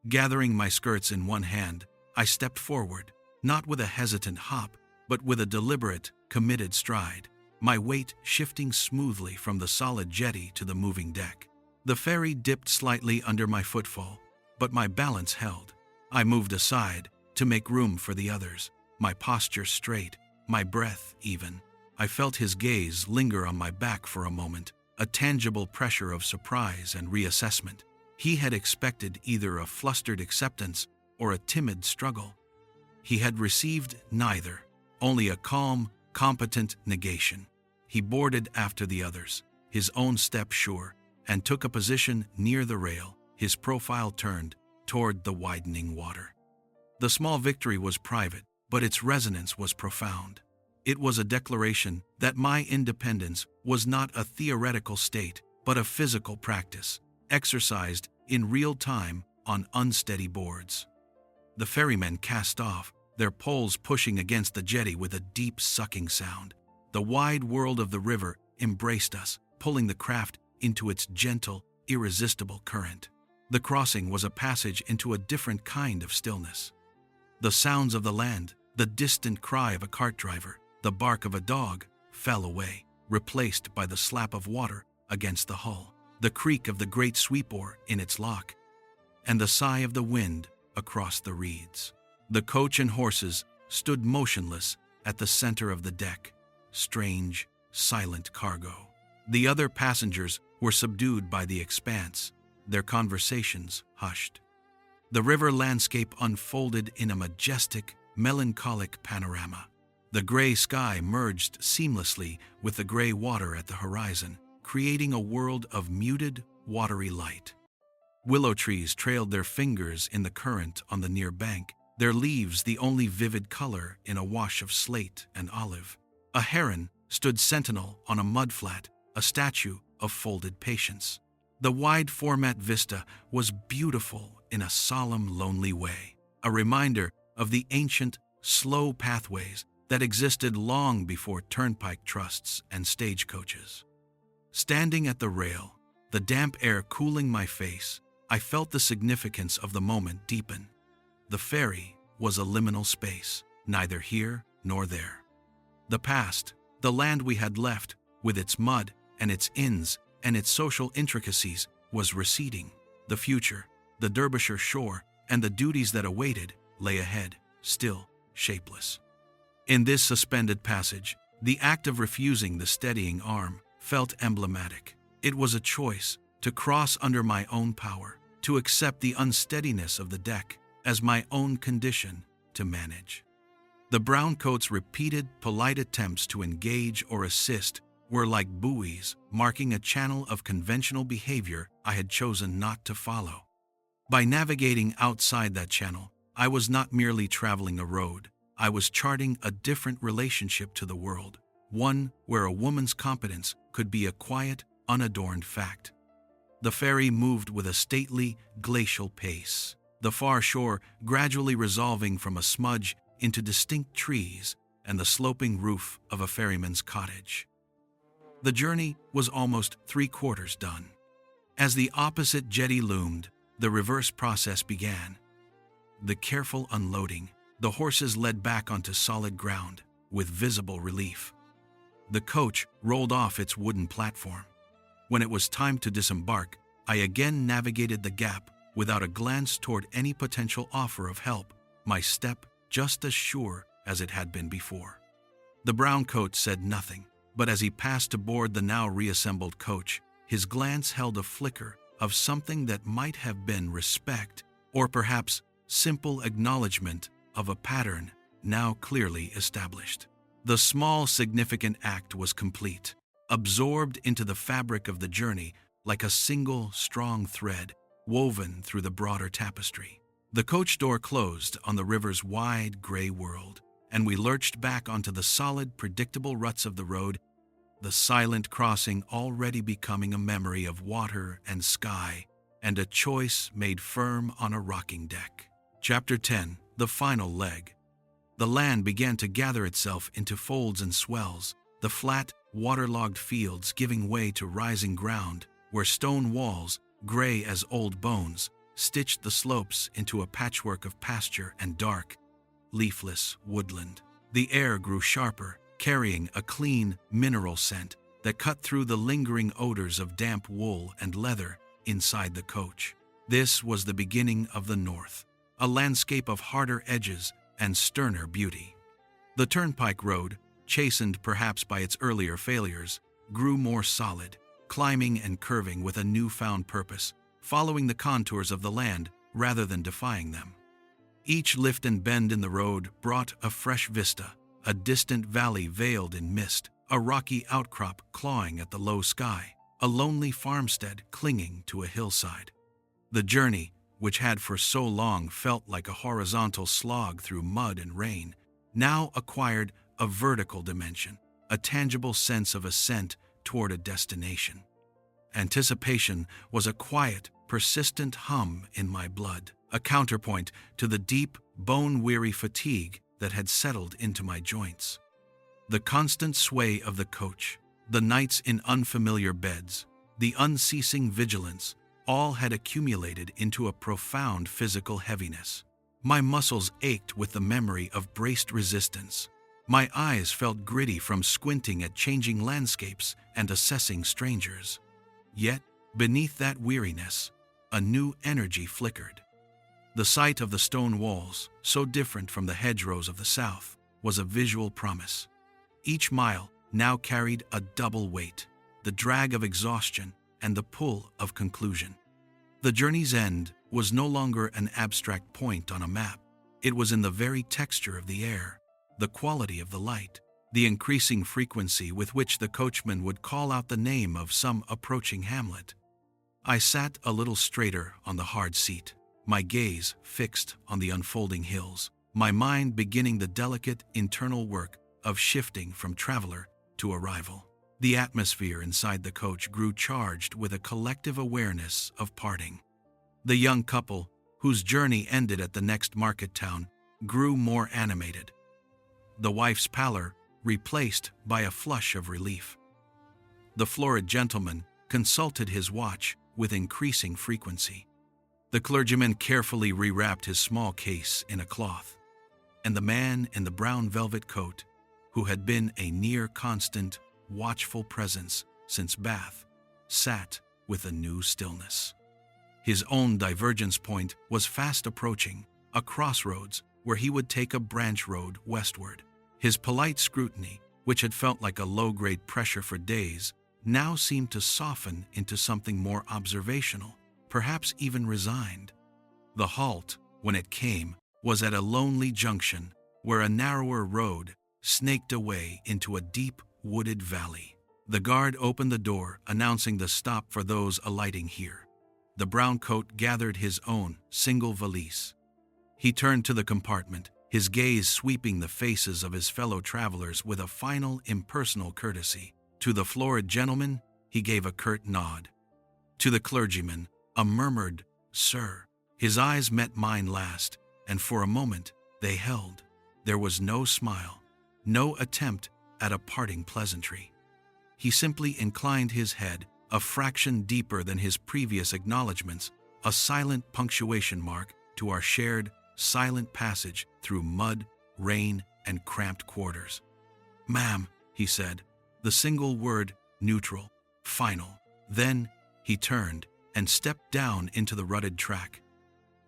Gathering my skirts in one hand, I stepped forward, not with a hesitant hop, but with a deliberate, committed stride, my weight shifting smoothly from the solid jetty to the moving deck. The ferry dipped slightly under my footfall, but my balance held. I moved aside to make room for the others, my posture straight, my breath even. I felt his gaze linger on my back for a moment, a tangible pressure of surprise and reassessment. He had expected either a flustered acceptance or a timid struggle. He had received neither, only a calm, competent negation. He boarded after the others, his own step sure, and took a position near the rail, his profile turned toward the widening water. The small victory was private, but its resonance was profound. It was a declaration that my independence was not a theoretical state, but a physical practice, exercised in real time on unsteady boards. The ferrymen cast off, their poles pushing against the jetty with a deep sucking sound. The wide world of the river embraced us, pulling the craft into its gentle, irresistible current. The crossing was a passage into a different kind of stillness. The sounds of the land, the distant cry of a cart driver, the bark of a dog, fell away, replaced by the slap of water against the hull, the creak of the great sweep oar in its lock, and the sigh of the wind across the reeds. The coach and horses stood motionless at the center of the deck, strange, silent cargo. The other passengers were subdued by the expanse, their conversations hushed. The river landscape unfolded in a majestic, melancholic panorama. The gray sky merged seamlessly with the gray water at the horizon, creating a world of muted, watery light. Willow trees trailed their fingers in the current on the near bank, their leaves the only vivid color in a wash of slate and olive. A heron stood sentinel on a mudflat, a statue of folded patience. The wide format vista was beautiful in a solemn, lonely way, a reminder of the ancient, slow pathways that existed long before turnpike trusts and stagecoaches. Standing at the rail, the damp air cooling my face, I felt the significance of the moment deepen. The ferry was a liminal space, neither here nor there. The past, the land we had left, with its mud and its inns and its social intricacies, was receding. The future, the Derbyshire shore, and the duties that awaited lay ahead, still shapeless. In this suspended passage, the act of refusing the steadying arm felt emblematic. It was a choice to cross under my own power, to accept the unsteadiness of the deck as my own condition to manage. The browncoats' repeated polite attempts to engage or assist were like buoys marking a channel of conventional behavior I had chosen not to follow. By navigating outside that channel, I was not merely traveling a road, I was charting a different relationship to the world, one where a woman's competence could be a quiet, unadorned fact. The ferry moved with a stately, glacial pace, the far shore gradually resolving from a smudge into distinct trees and the sloping roof of a ferryman's cottage. The journey was almost 3/4 done. As the opposite jetty loomed, the reverse process began. The careful unloading, the horses led back onto solid ground, with visible relief. The coach rolled off its wooden platform. When it was time to disembark, I again navigated the gap without a glance toward any potential offer of help, my step just as sure as it had been before. The browncoat said nothing, but as he passed to board the now reassembled coach, his glance held a flicker of something that might have been respect, or perhaps simple acknowledgement of a pattern now clearly established. The small, significant act was complete, absorbed into the fabric of the journey like a single, strong thread woven through the broader tapestry. The coach door closed on the river's wide, gray world, and we lurched back onto the solid, predictable ruts of the road, the silent crossing already becoming a memory of water and sky, and a choice made firm on a rocking deck. Chapter 10, the final leg. The land began to gather itself into folds and swells, the flat, waterlogged fields giving way to rising ground, where stone walls, gray as old bones, stitched the slopes into a patchwork of pasture and dark, leafless woodland. The air grew sharper, carrying a clean, mineral scent that cut through the lingering odors of damp wool and leather inside the coach. This was the beginning of the north, a landscape of harder edges and sterner beauty. The turnpike road, chastened perhaps by its earlier failures, grew more solid, climbing and curving with a newfound purpose, following the contours of the land rather than defying them. Each lift and bend in the road brought a fresh vista, a distant valley veiled in mist, a rocky outcrop clawing at the low sky, a lonely farmstead clinging to a hillside. The journey, which had for so long felt like a horizontal slog through mud and rain, now acquired a vertical dimension, a tangible sense of ascent toward a destination. Anticipation was a quiet, persistent hum in my blood, a counterpoint to the deep, bone-weary fatigue that had settled into my joints. The constant sway of the coach, the nights in unfamiliar beds, the unceasing vigilance, all had accumulated into a profound physical heaviness. My muscles ached with the memory of braced resistance. My eyes felt gritty from squinting at changing landscapes and assessing strangers. Yet, beneath that weariness, a new energy flickered. The sight of the stone walls, so different from the hedgerows of the south, was a visual promise. Each mile now carried a double weight, the drag of exhaustion and the pull of conclusion. The journey's end was no longer an abstract point on a map. It was in the very texture of the air, the quality of the light, the increasing frequency with which the coachman would call out the name of some approaching hamlet. I sat a little straighter on the hard seat, my gaze fixed on the unfolding hills, my mind beginning the delicate internal work of shifting from traveler to arrival. The atmosphere inside the coach grew charged with a collective awareness of parting. The young couple, whose journey ended at the next market town, grew more animated, the wife's pallor replaced by a flush of relief. The florid gentleman consulted his watch with increasing frequency. The clergyman carefully rewrapped his small case in a cloth, and the man in the brown velvet coat, who had been a near-constant, watchful presence since Bath, sat with a new stillness. His own divergence point was fast approaching, a crossroads where he would take a branch road westward. His polite scrutiny, which had felt like a low-grade pressure for days, now seemed to soften into something more observational, perhaps even resigned. The halt, when it came, was at a lonely junction where a narrower road snaked away into a deep, wooded valley. The guard opened the door, announcing the stop for those alighting here. The brown coat gathered his own single valise. He turned to the compartment, his gaze sweeping the faces of his fellow travelers with a final impersonal courtesy. To the florid gentleman, he gave a curt nod. To the clergyman, a murmured, "Sir." His eyes met mine last, and for a moment they held. There was no smile, no attempt at a parting pleasantry. He simply inclined his head a fraction deeper than his previous acknowledgments, a silent punctuation mark to our shared, silent passage through mud, rain, and cramped quarters. "Ma'am," he said, the single word neutral, final. Then he turned and stepped down into the rutted track.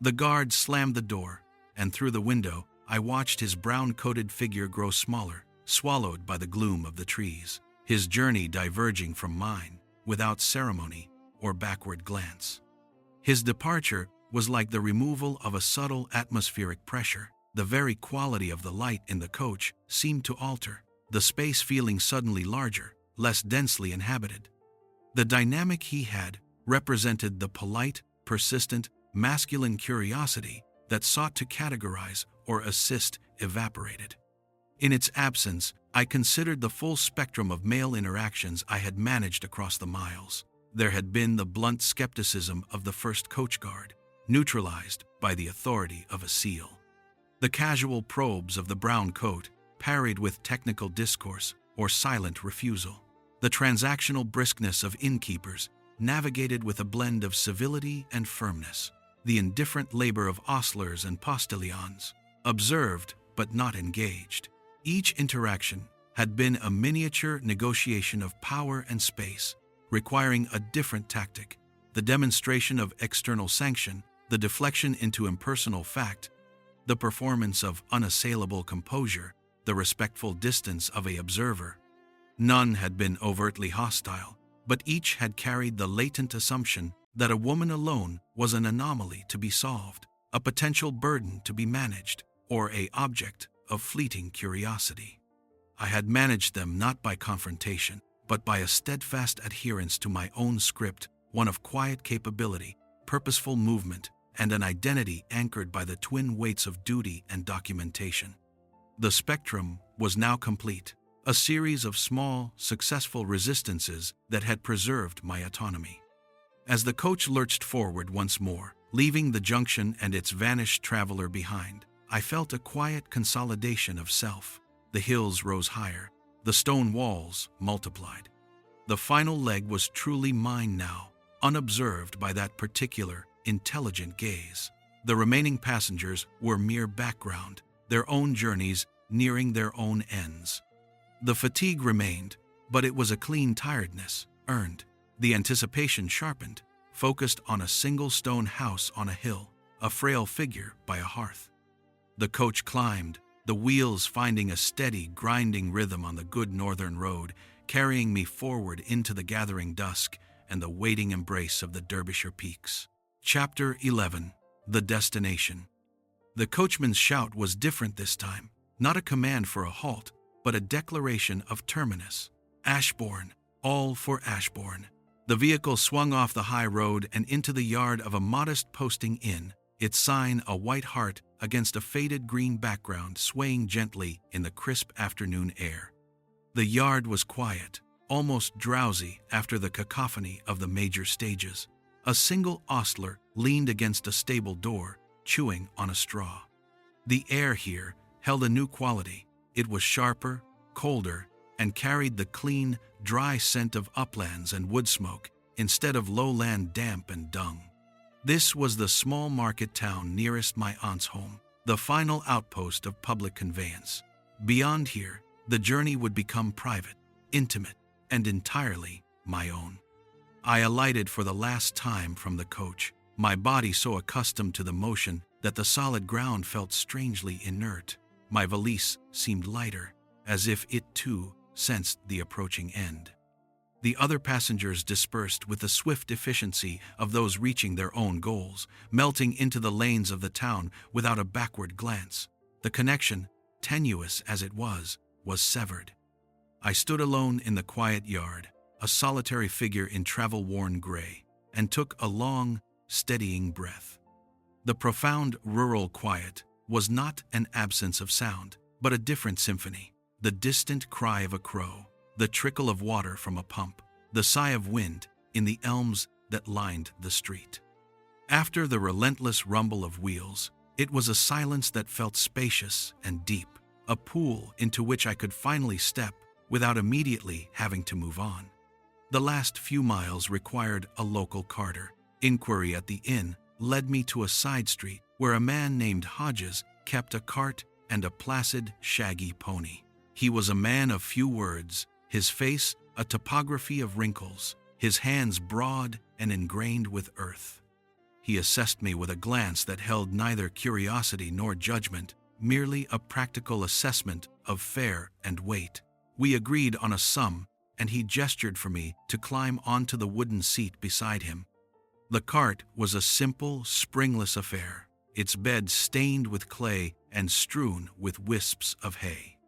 The guard slammed the door, and through the window I watched his brown-coated figure grow smaller, swallowed by the gloom of the trees, his journey diverging from mine, without ceremony or backward glance. His departure was like the removal of a subtle atmospheric pressure. The very quality of the light in the coach seemed to alter, the space feeling suddenly larger, less densely inhabited. The dynamic he had represented the polite, persistent, masculine curiosity that sought to categorize or assist evaporated. In its absence, I considered the full spectrum of male interactions I had managed across the miles. There had been the blunt skepticism of the first coach guard, neutralized by the authority of a seal. The casual probes of the brown coat, parried with technical discourse or silent refusal. The transactional briskness of innkeepers, navigated with a blend of civility and firmness. The indifferent labor of ostlers and postilions, observed but not engaged. Each interaction had been a miniature negotiation of power and space, requiring a different tactic, the demonstration of external sanction, the deflection into impersonal fact, the performance of unassailable composure, the respectful distance of an observer. None had been overtly hostile, but each had carried the latent assumption that a woman alone was an anomaly to be solved, a potential burden to be managed, or an object of fleeting curiosity. I had managed them not by confrontation, but by a steadfast adherence to my own script, one of quiet capability, purposeful movement, and an identity anchored by the twin weights of duty and documentation. The spectrum was now complete, a series of small, successful resistances that had preserved my autonomy. As the coach lurched forward once more, leaving the junction and its vanished traveler behind, I felt a quiet consolidation of self. The hills rose higher, the stone walls multiplied. The final leg was truly mine now, unobserved by that particular, intelligent gaze. The remaining passengers were mere background, their own journeys nearing their own ends. The fatigue remained, but it was a clean tiredness, earned. The anticipation sharpened, focused on a single stone house on a hill, a frail figure by a hearth. The coach climbed, the wheels finding a steady, grinding rhythm on the good northern road, carrying me forward into the gathering dusk and the waiting embrace of the Derbyshire peaks. Chapter 11. The Destination. The coachman's shout was different this time, not a command for a halt, but a declaration of terminus. Ashbourne, all for Ashbourne. The vehicle swung off the high road and into the yard of a modest posting inn, its sign a white hart against a faded green background swaying gently in the crisp afternoon air. The yard was quiet, almost drowsy after the cacophony of the major stages. A single ostler leaned against a stable door, chewing on a straw. The air here held a new quality. It was sharper, colder, and carried the clean, dry scent of uplands and wood smoke instead of lowland damp and dung. This was the small market town nearest my aunt's home, the final outpost of public conveyance. Beyond here, the journey would become private, intimate, and entirely my own. I alighted for the last time from the coach, my body so accustomed to the motion that the solid ground felt strangely inert. My valise seemed lighter, as if it too sensed the approaching end. The other passengers dispersed with the swift efficiency of those reaching their own goals, melting into the lanes of the town without a backward glance. The connection, tenuous as it was severed. I stood alone in the quiet yard, a solitary figure in travel-worn gray, and took a long, steadying breath. The profound rural quiet was not an absence of sound, but a different symphony. The distant cry of a crow, the trickle of water from a pump, the sigh of wind in the elms that lined the street. After the relentless rumble of wheels, it was a silence that felt spacious and deep, a pool into which I could finally step without immediately having to move on. The last few miles required a local carter. Inquiry at the inn led me to a side street where a man named Hodges kept a cart and a placid, shaggy pony. He was a man of few words, his face a topography of wrinkles, his hands broad and ingrained with earth. He assessed me with a glance that held neither curiosity nor judgment, merely a practical assessment of fare and weight. We agreed on a sum, and he gestured for me to climb onto the wooden seat beside him. The cart was a simple, springless affair, its bed stained with clay and strewn with wisps of hay.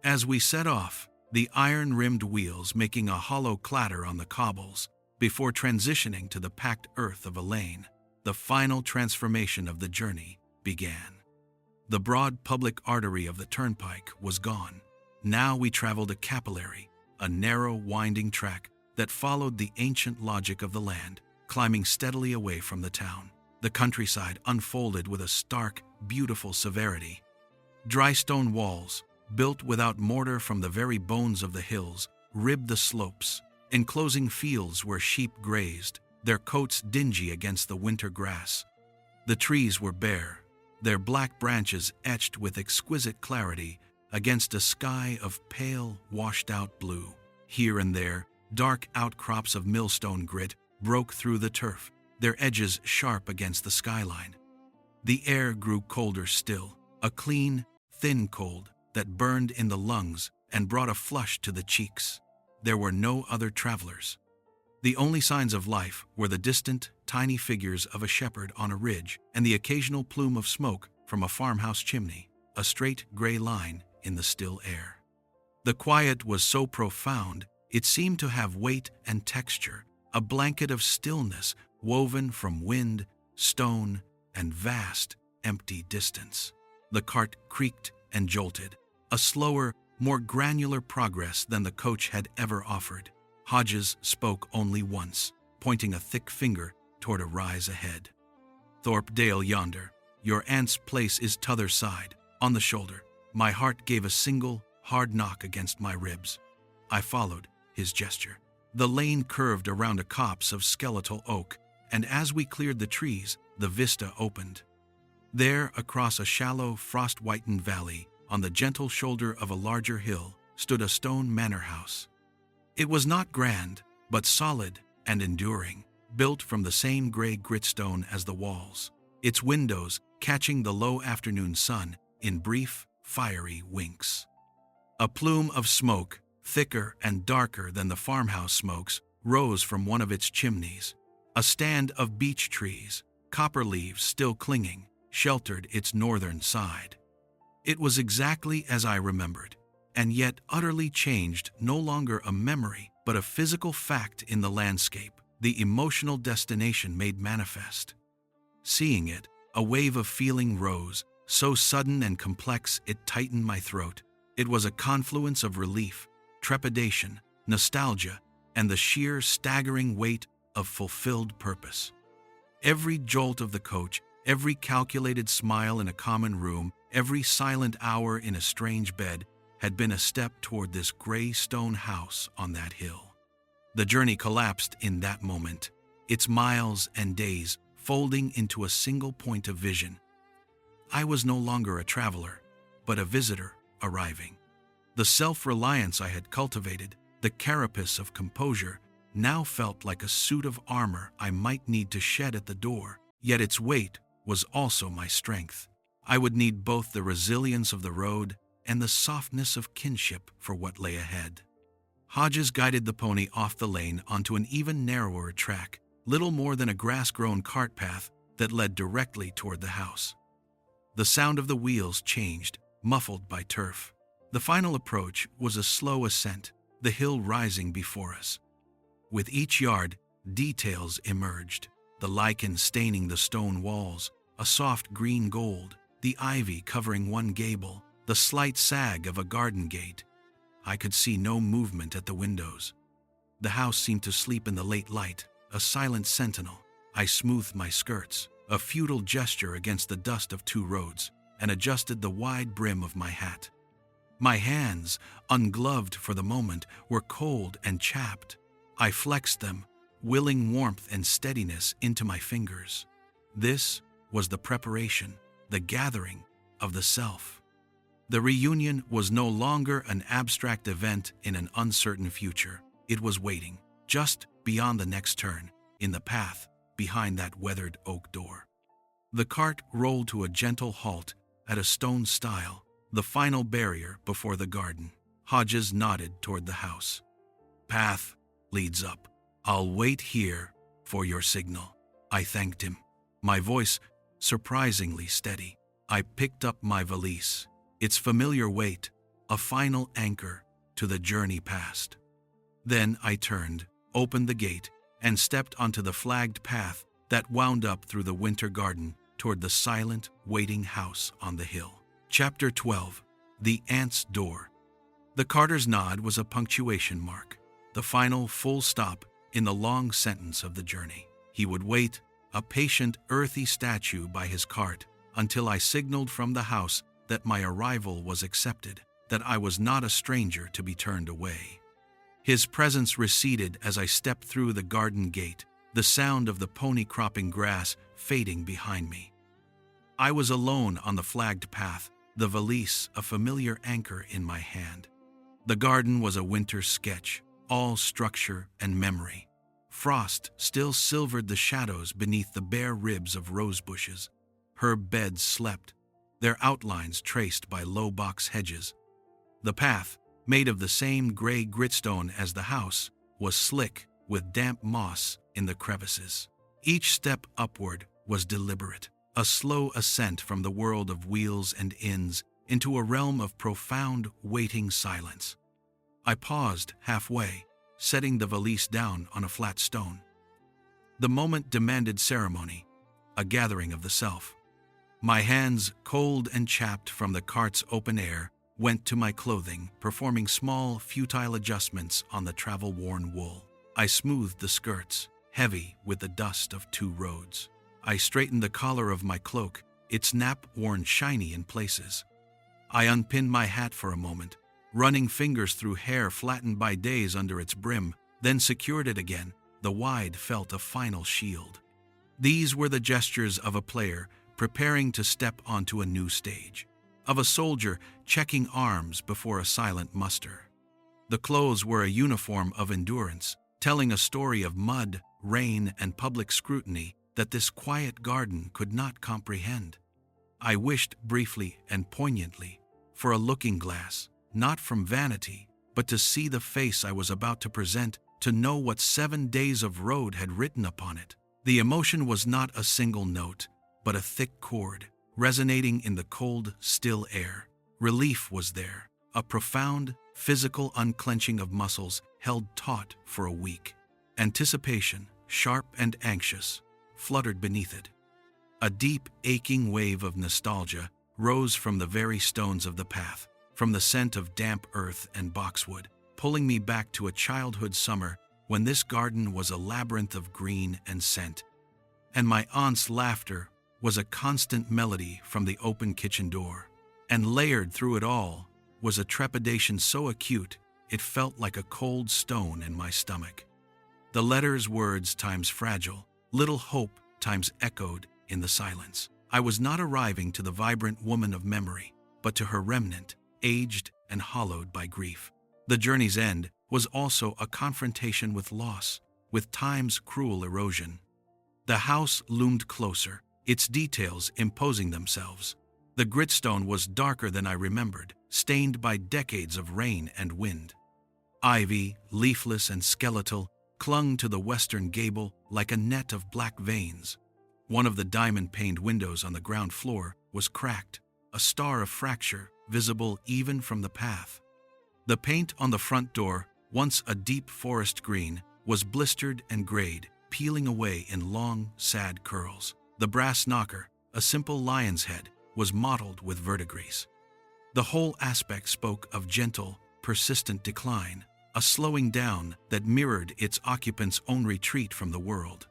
As we set off, the iron-rimmed wheels making a hollow clatter on the cobbles, before transitioning to the packed earth of a lane, the final transformation of the journey began. The broad public artery of the turnpike was gone. Now we traveled a capillary, a narrow, winding track that followed the ancient logic of the land, climbing steadily away from the town. The countryside unfolded with a stark, beautiful severity. Dry stone walls, built without mortar from the very bones of the hills, ribbed the slopes, enclosing fields where sheep grazed, their coats dingy against the winter grass. The trees were bare, their black branches etched with exquisite clarity against a sky of pale, washed-out blue. Here and there, dark outcrops of millstone grit broke through the turf, their edges sharp against the skyline. The air grew colder still, a clean, thin cold that burned in the lungs and brought a flush to the cheeks. There were no other travelers. The only signs of life were the distant, tiny figures of a shepherd on a ridge and the occasional plume of smoke from a farmhouse chimney, a straight gray line in the still air. The quiet was so profound, it seemed to have weight and texture, a blanket of stillness woven from wind, stone, and vast, empty distance. The cart creaked and jolted, a slower, more granular progress than the coach had ever offered. Hodges spoke only once, pointing a thick finger toward a rise ahead. "Thorpe Dale yonder. Your aunt's place is t'other side, on the shoulder." My heart gave a single, hard knock against my ribs. I followed his gesture. The lane curved around a copse of skeletal oak, and as we cleared the trees, the vista opened. There, across a shallow, frost-whitened valley, on the gentle shoulder of a larger hill, stood a stone manor house. It was not grand, but solid and enduring, built from the same gray gritstone as the walls, its windows catching the low afternoon sun in brief, fiery winks. A plume of smoke, thicker and darker than the farmhouse smokes, rose from one of its chimneys. A stand of beech trees, copper leaves still clinging, sheltered its northern side. It was exactly as I remembered, and yet utterly changed, no longer a memory, but a physical fact in the landscape, the emotional destination made manifest. Seeing it, a wave of feeling rose, so sudden and complex it tightened my throat. It was a confluence of relief, trepidation, nostalgia, and the sheer staggering weight of fulfilled purpose. Every jolt of the coach, every calculated smile in a common room, every silent hour in a strange bed, had been a step toward this gray stone house on that hill. The journey collapsed in that moment, its miles and days folding into a single point of vision. I was no longer a traveler, but a visitor arriving. The self-reliance I had cultivated, the carapace of composure, now felt like a suit of armor I might need to shed at the door, yet its weight was also my strength. I would need both the resilience of the road and the softness of kinship for what lay ahead. Hodges guided the pony off the lane onto an even narrower track, little more than a grass-grown cart path that led directly toward the house. The sound of the wheels changed, muffled by turf. The final approach was a slow ascent, the hill rising before us. With each yard, details emerged, the lichen staining the stone walls, a soft green gold, the ivy covering one gable, the slight sag of a garden gate. I could see no movement at the windows. The house seemed to sleep in the late light, a silent sentinel. I smoothed my skirts, a futile gesture against the dust of two roads, and adjusted the wide brim of my hat. My hands, ungloved for the moment, were cold and chapped. I flexed them, willing warmth and steadiness into my fingers. This was the preparation, the gathering of the self. The reunion was no longer an abstract event in an uncertain future. It was waiting, just beyond the next turn, in the path behind that weathered oak door. The cart rolled to a gentle halt at a stone stile, the final barrier before the garden. Hodges nodded toward the house. "Path leads up. I'll wait here for your signal." I thanked him, my voice surprisingly steady. I picked up my valise, its familiar weight, a final anchor to the journey past. Then I turned, opened the gate, and stepped onto the flagged path that wound up through the winter garden toward the silent, waiting house on the hill. Chapter 12. The Ant's Door. The carter's nod was a punctuation mark, the final full stop in the long sentence of the journey. He would wait, a patient, earthy statue by his cart, until I signaled from the house that my arrival was accepted, that I was not a stranger to be turned away. His presence receded as I stepped through the garden gate, the sound of the pony cropping grass fading behind me. I was alone on the flagged path, the valise a familiar anchor in my hand. The garden was a winter sketch, all structure and memory. Frost still silvered the shadows beneath the bare ribs of rose bushes. Herb beds slept, their outlines traced by low box hedges, The path, made of the same gray gritstone as the house, was slick with damp moss in the crevices. Each step upward was deliberate, a slow ascent from the world of wheels and inns into a realm of profound, waiting silence. I paused halfway, setting the valise down on a flat stone. The moment demanded ceremony, a gathering of the self. My hands, cold and chapped from the cart's open air, went to my clothing, performing small, futile adjustments on the travel-worn wool. I smoothed the skirts, heavy with the dust of 2 roads. I straightened the collar of my cloak, its nap worn shiny in places. I unpinned my hat for a moment, running fingers through hair flattened by days under its brim, then secured it again. The wide felt a final shield. These were the gestures of a player preparing to step onto a new stage, of a soldier checking arms before a silent muster. The clothes were a uniform of endurance, telling a story of mud, rain, and public scrutiny that this quiet garden could not comprehend. I wished briefly and poignantly for a looking glass, not from vanity, but to see the face I was about to present, to know what 7 days of road had written upon it. The emotion was not a single note, but a thick chord, resonating in the cold, still air. Relief was there, a profound, physical unclenching of muscles held taut for a week. Anticipation, sharp and anxious, fluttered beneath it. A deep, aching wave of nostalgia rose from the very stones of the path, from the scent of damp earth and boxwood, pulling me back to a childhood summer when this garden was a labyrinth of green and scent. And my aunt's laughter was a constant melody from the open kitchen door. And layered through it all was a trepidation so acute it felt like a cold stone in my stomach. The letter's words times fragile, little hope times echoed in the silence. I was not arriving to the vibrant woman of memory, but to her remnant, aged and hollowed by grief. The journey's end was also a confrontation with loss, with time's cruel erosion. The house loomed closer, its details imposing themselves. The gritstone was darker than I remembered, stained by decades of rain and wind. Ivy, leafless and skeletal, clung to the western gable like a net of black veins. One of the diamond-paned windows on the ground floor was cracked, a star of fracture visible even from the path. The paint on the front door, once a deep forest green, was blistered and grayed, peeling away in long, sad curls. The brass knocker, a simple lion's head, was mottled with verdigris. The whole aspect spoke of gentle, persistent decline, a slowing down that mirrored its occupant's own retreat from the world.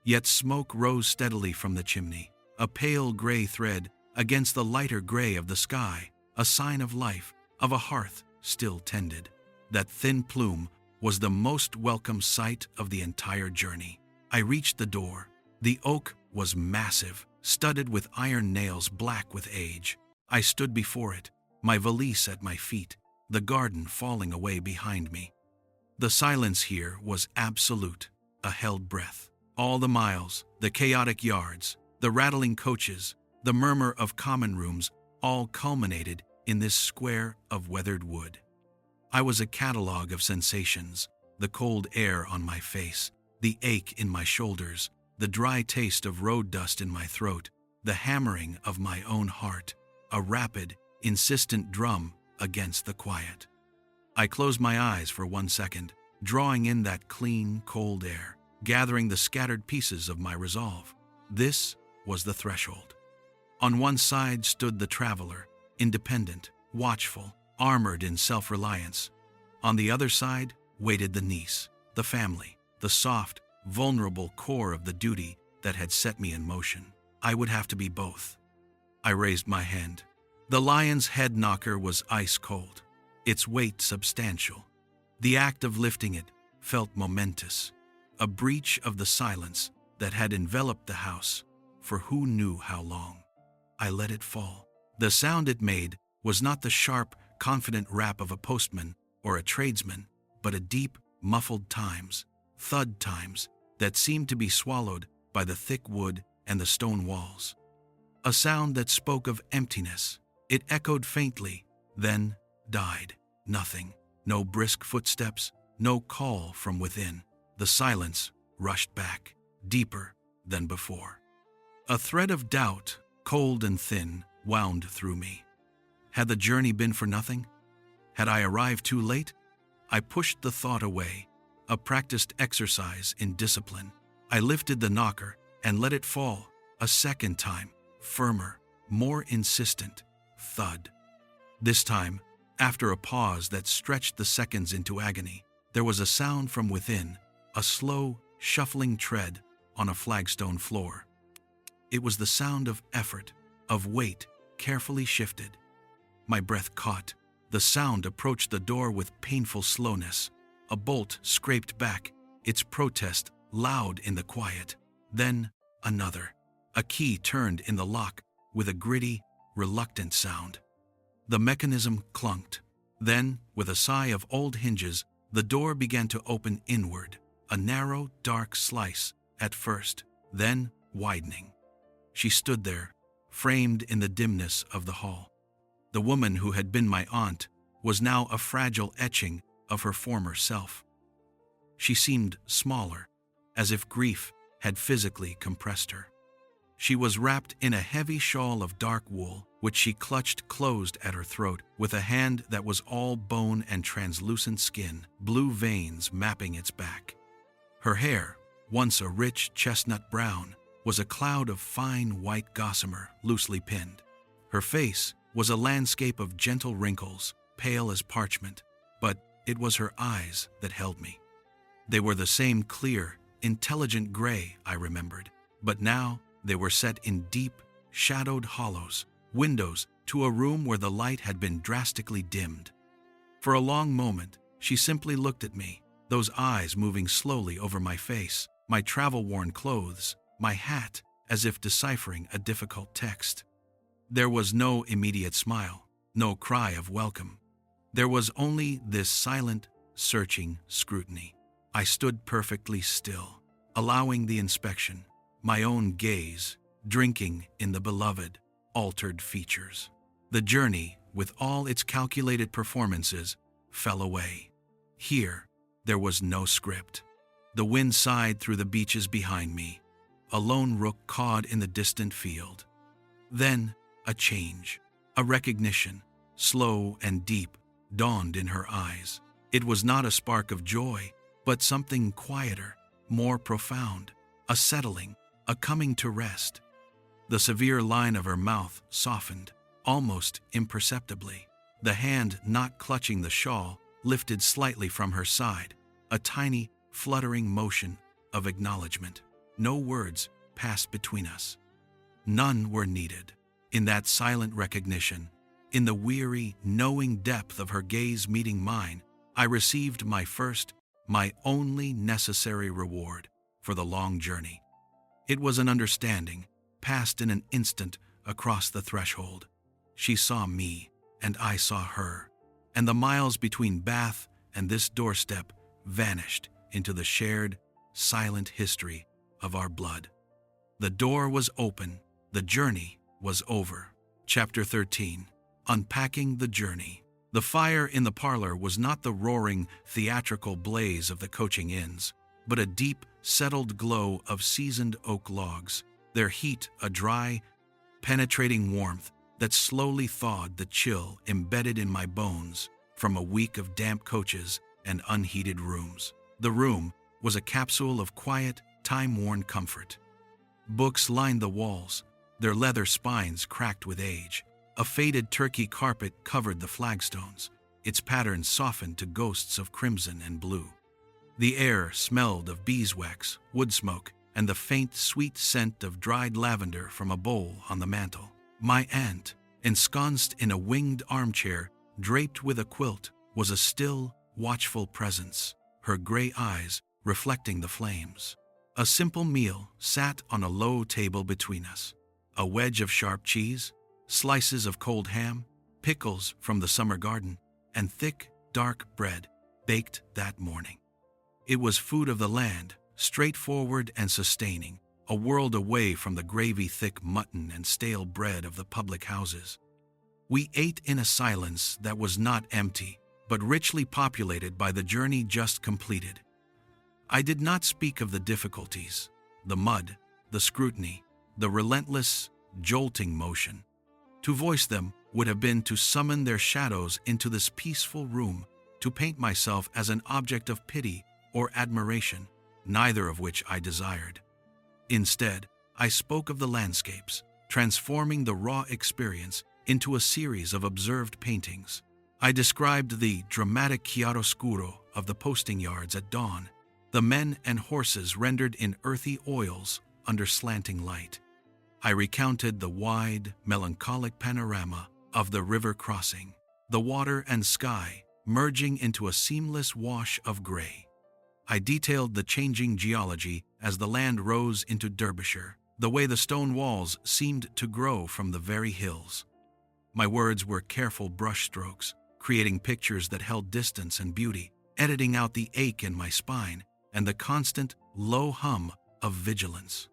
Yet smoke rose steadily from the chimney, a pale gray thread against the lighter gray of the sky, a sign of life, of a hearth still tended. That thin plume was the most welcome sight of the entire journey. I reached the door. The oak was massive, studded with iron nails black with age. I stood before it, my valise at my feet, the garden falling away behind me. The silence here was absolute, a held breath. All the miles, the chaotic yards, the rattling coaches, the murmur of common rooms, all culminated in this square of weathered wood. I was a catalogue of sensations, the cold air on my face, the ache in my shoulders, the dry taste of road dust in my throat, the hammering of my own heart, a rapid, insistent drum against the quiet. I closed my eyes for 1 second, drawing in that clean, cold air, gathering the scattered pieces of my resolve. This was the threshold. On one side stood the traveler, independent, watchful, armored in self-reliance. On the other side waited the niece, the family, the soft, vulnerable core of the duty that had set me in motion. I would have to be both. I raised my hand. The lion's head knocker was ice cold, its weight substantial. The act of lifting it felt momentous, a breach of the silence that had enveloped the house for who knew how long. I let it fall. The sound it made was not the sharp, confident rap of a postman or a tradesman, but a deep, muffled thud times that seemed to be swallowed by the thick wood and the stone walls. A sound that spoke of emptiness. It echoed faintly, then died. Nothing. No brisk footsteps, no call from within. The silence rushed back, deeper than before. A thread of doubt, cold and thin, wound through me. Had the journey been for nothing? Had I arrived too late? I pushed the thought away, a practiced exercise in discipline. I lifted the knocker and let it fall, a second time, firmer, more insistent. Thud. This time, after a pause that stretched the seconds into agony, there was a sound from within, a slow, shuffling tread on a flagstone floor. It was the sound of effort, of weight carefully shifted. My breath caught. The sound approached the door with painful slowness. A bolt scraped back, its protest loud in the quiet. Then another. A key turned in the lock with a gritty, reluctant sound. The mechanism clunked. Then, with a sigh of old hinges, the door began to open inward, a narrow, dark slice at first, then widening. She stood there, framed in the dimness of the hall. The woman who had been my aunt was now a fragile etching of her former self. She seemed smaller, as if grief had physically compressed her. She was wrapped in a heavy shawl of dark wool, which she clutched closed at her throat with a hand that was all bone and translucent skin, blue veins mapping its back. Her hair, once a rich chestnut brown, was a cloud of fine white gossamer loosely pinned. Her face was a landscape of gentle wrinkles, pale as parchment, but it was her eyes that held me. They were the same clear, intelligent gray, I remembered, but now they were set in deep, shadowed hollows, windows to a room where the light had been drastically dimmed. For a long moment, she simply looked at me, those eyes moving slowly over my face, my travel-worn clothes, my hat, as if deciphering a difficult text. There was no immediate smile, no cry of welcome. There was only this silent, searching scrutiny. I stood perfectly still, allowing the inspection, my own gaze, drinking in the beloved, altered features. The journey, with all its calculated performances, fell away. Here, there was no script. The wind sighed through the beeches behind me. A lone rook cawed in the distant field. Then, a change, a recognition, slow and deep, dawned in her eyes. It was not a spark of joy, but something quieter, more profound, a settling, a coming to rest. The severe line of her mouth softened, almost imperceptibly. The hand not clutching the shawl lifted slightly from her side, a tiny, fluttering motion of acknowledgement. No words passed between us. None were needed. In that silent recognition, in the weary, knowing depth of her gaze meeting mine, I received my first, my only necessary reward for the long journey. It was an understanding, passed in an instant across the threshold. She saw me, and I saw her, and the miles between Bath and this doorstep vanished into the shared, silent history of our blood. The door was open, the journey was over. Chapter 13. Unpacking the Journey. The fire in the parlor was not the roaring, theatrical blaze of the coaching inns, but a deep, settled glow of seasoned oak logs, their heat a dry, penetrating warmth that slowly thawed the chill embedded in my bones from a week of damp coaches and unheated rooms. The room was a capsule of quiet, time-worn comfort. Books lined the walls, their leather spines cracked with age. A faded turkey carpet covered the flagstones, its patterns softened to ghosts of crimson and blue. The air smelled of beeswax, wood smoke, and the faint, sweet scent of dried lavender from a bowl on the mantel. My aunt, ensconced in a winged armchair draped with a quilt, was a still, watchful presence, her gray eyes reflecting the flames. A simple meal sat on a low table between us. A wedge of sharp cheese, slices of cold ham, pickles from the summer garden, and thick, dark bread baked that morning. It was food of the land, straightforward and sustaining, a world away from the gravy-thick mutton and stale bread of the public houses. We ate in a silence that was not empty, but richly populated by the journey just completed. I did not speak of the difficulties, the mud, the scrutiny, the relentless, jolting motion. To voice them would have been to summon their shadows into this peaceful room, to paint myself as an object of pity or admiration, neither of which I desired. Instead, I spoke of the landscapes, transforming the raw experience into a series of observed paintings. I described the dramatic chiaroscuro of the posting yards at dawn, the men and horses rendered in earthy oils under slanting light. I recounted the wide, melancholic panorama of the river crossing, the water and sky merging into a seamless wash of gray. I detailed the changing geology as the land rose into Derbyshire, the way the stone walls seemed to grow from the very hills. My words were careful brushstrokes, creating pictures that held distance and beauty, editing out the ache in my spine and the constant, low hum of vigilance.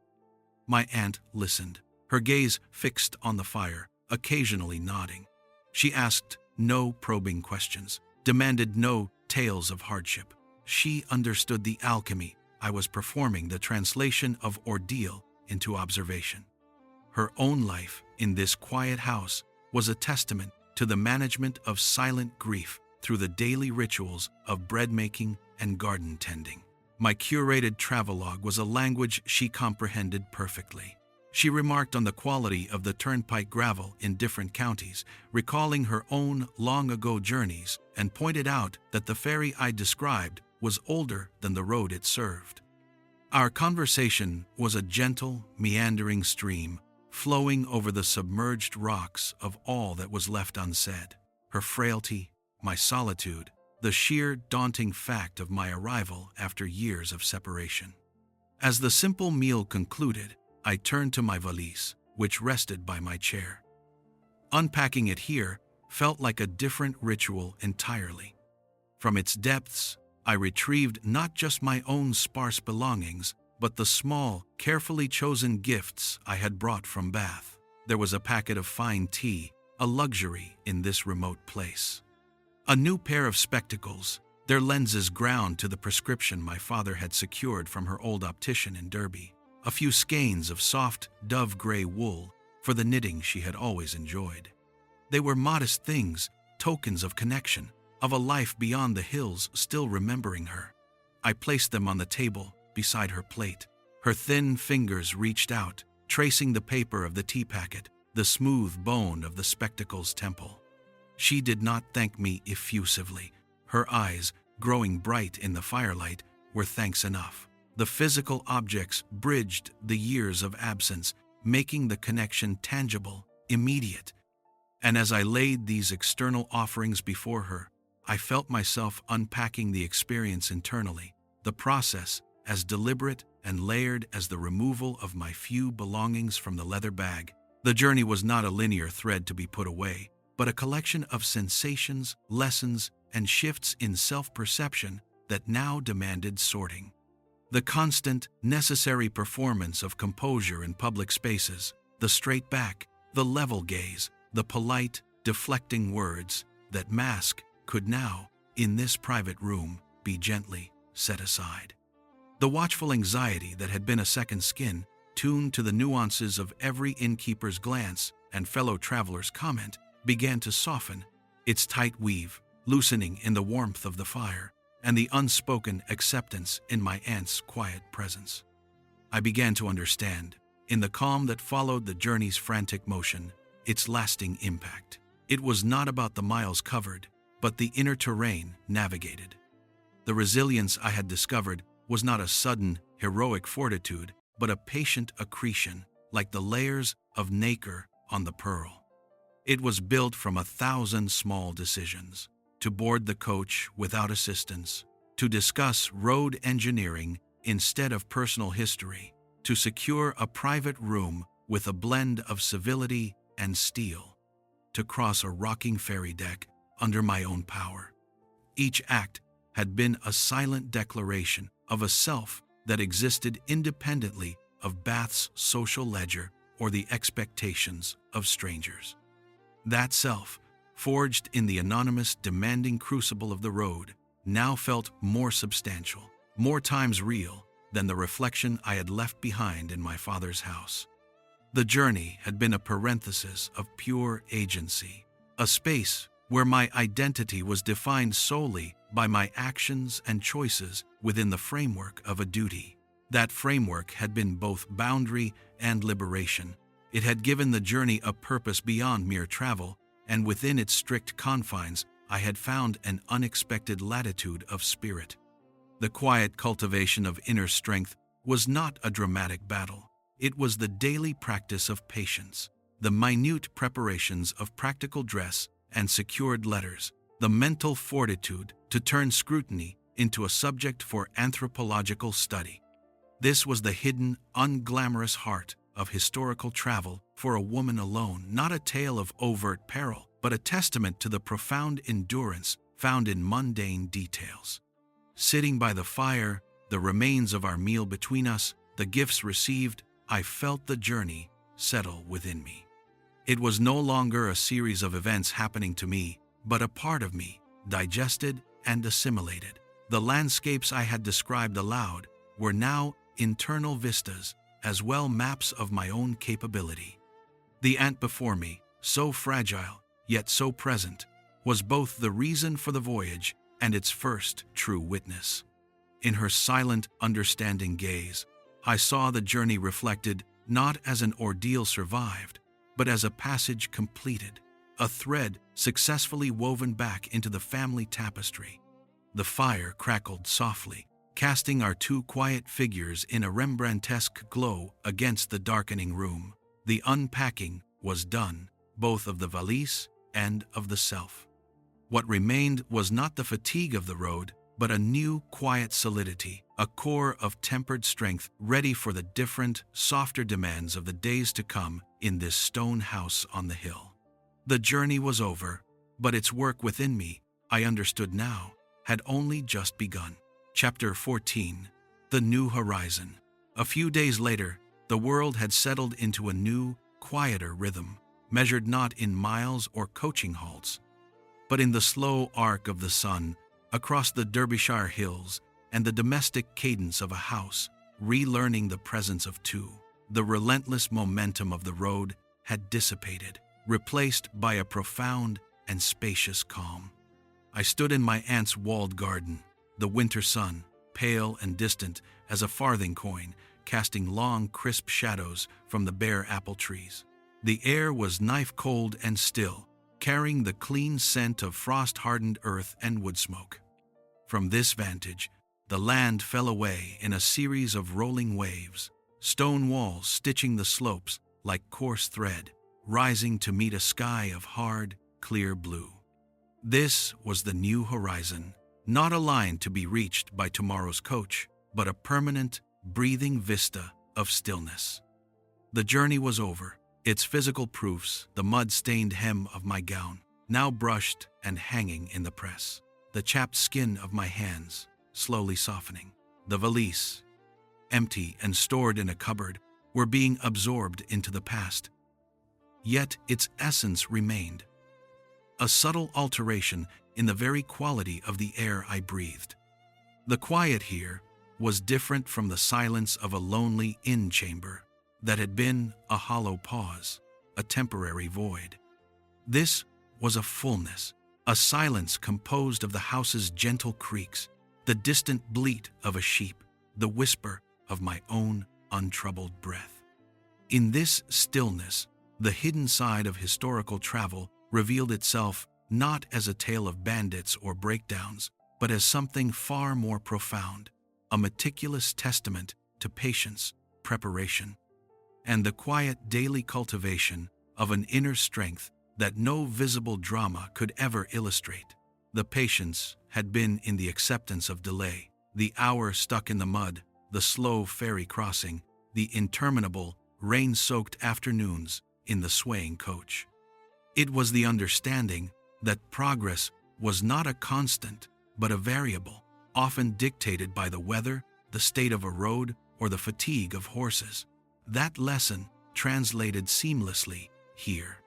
My aunt listened, her gaze fixed on the fire, occasionally nodding. She asked no probing questions, demanded no tales of hardship. She understood the alchemy I was performing, the translation of ordeal into observation. Her own life in this quiet house was a testament to the management of silent grief through the daily rituals of bread-making and garden tending. My curated travelogue was a language she comprehended perfectly. She remarked on the quality of the turnpike gravel in different counties, recalling her own long-ago journeys, and pointed out that the ferry I described was older than the road it served. Our conversation was a gentle, meandering stream, flowing over the submerged rocks of all that was left unsaid. Her frailty, my solitude, the sheer daunting fact of my arrival after years of separation. As the simple meal concluded, I turned to my valise, which rested by my chair. Unpacking it here felt like a different ritual entirely. From its depths, I retrieved not just my own sparse belongings, but the small, carefully chosen gifts I had brought from Bath. There was a packet of fine tea, a luxury in this remote place. A new pair of spectacles, their lenses ground to the prescription my father had secured from her old optician in Derby. A few skeins of soft, dove-gray wool for the knitting she had always enjoyed. They were modest things, tokens of connection, of a life beyond the hills still remembering her. I placed them on the table beside her plate. Her thin fingers reached out, tracing the paper of the tea packet, the smooth bone of the spectacle's temple. She did not thank me effusively. Her eyes, growing bright in the firelight, were thanks enough. The physical objects bridged the years of absence, making the connection tangible, immediate. And as I laid these external offerings before her, I felt myself unpacking the experience internally, the process as deliberate and layered as the removal of my few belongings from the leather bag. The journey was not a linear thread to be put away, but a collection of sensations, lessons, and shifts in self-perception that now demanded sorting. The constant, necessary performance of composure in public spaces, the straight back, the level gaze, the polite, deflecting words that mask could now, in this private room, be gently set aside. The watchful anxiety that had been a second skin, tuned to the nuances of every innkeeper's glance and fellow traveler's comment, began to soften, its tight weave loosening in the warmth of the fire and the unspoken acceptance in my aunt's quiet presence. I began to understand, in the calm that followed the journey's frantic motion, its lasting impact. It was not about the miles covered, but the inner terrain navigated. The resilience I had discovered was not a sudden, heroic fortitude, but a patient accretion, like the layers of nacre on the pearl. It was built from 1,000 small decisions: to board the coach without assistance, to discuss road engineering instead of personal history, to secure a private room with a blend of civility and steel, to cross a rocking ferry deck under my own power. Each act had been a silent declaration of a self that existed independently of Bath's social ledger or the expectations of strangers. That self, forged in the anonymous, demanding crucible of the road, now felt more substantial, more times real, than the reflection I had left behind in my father's house. The journey had been a parenthesis of pure agency, a space where my identity was defined solely by my actions and choices within the framework of a duty. That framework had been both boundary and liberation. It had given the journey a purpose beyond mere travel, and within its strict confines, I had found an unexpected latitude of spirit. The quiet cultivation of inner strength was not a dramatic battle. It was the daily practice of patience, the minute preparations of practical dress and secured letters, the mental fortitude to turn scrutiny into a subject for anthropological study. This was the hidden, unglamorous heart of historical travel for a woman alone, not a tale of overt peril, but a testament to the profound endurance found in mundane details. Sitting by the fire, the remains of our meal between us, the gifts received, I felt the journey settle within me. It was no longer a series of events happening to me, but a part of me, digested and assimilated. The landscapes I had described aloud were now internal vistas, as well maps of my own capability. The ant before me, so fragile, yet so present, was both the reason for the voyage and its first true witness. In her silent, understanding gaze, I saw the journey reflected not as an ordeal survived, but as a passage completed, a thread successfully woven back into the family tapestry. The fire crackled softly, casting our two quiet figures in a Rembrandtesque glow against the darkening room. The unpacking was done, both of the valise and of the self. What remained was not the fatigue of the road, but a new, quiet solidity, a core of tempered strength ready for the different, softer demands of the days to come in this stone house on the hill. The journey was over, but its work within me, I understood now, had only just begun. Chapter 14. The New Horizon. A few days later, the world had settled into a new, quieter rhythm, measured not in miles or coaching halts, but in the slow arc of the sun across the Derbyshire hills and the domestic cadence of a house, relearning the presence of two. The relentless momentum of the road had dissipated, replaced by a profound and spacious calm. I stood in my aunt's walled garden, the winter sun, pale and distant as a farthing coin, casting long, crisp shadows from the bare apple trees. The air was knife-cold and still, carrying the clean scent of frost-hardened earth and wood smoke. From this vantage, the land fell away in a series of rolling waves, stone walls stitching the slopes like coarse thread, rising to meet a sky of hard, clear blue. This was the new horizon, not a line to be reached by tomorrow's coach, but a permanent, breathing vista of stillness. The journey was over, its physical proofs, the mud-stained hem of my gown, now brushed and hanging in the press, the chapped skin of my hands slowly softening. The valise, empty and stored in a cupboard, were being absorbed into the past. Yet its essence remained, a subtle alteration in the very quality of the air I breathed. The quiet here was different from the silence of a lonely inn chamber that had been a hollow pause, a temporary void. This was a fullness, a silence composed of the house's gentle creaks, the distant bleat of a sheep, the whisper of my own untroubled breath. In this stillness, the hidden side of historical travel revealed itself not as a tale of bandits or breakdowns, but as something far more profound, a meticulous testament to patience, preparation, and the quiet daily cultivation of an inner strength that no visible drama could ever illustrate. The patience had been in the acceptance of delay, the hour stuck in the mud, the slow ferry crossing, the interminable, rain-soaked afternoons in the swaying coach. It was the understanding that progress was not a constant, but a variable, often dictated by the weather, the state of a road, or the fatigue of horses. That lesson translated seamlessly here.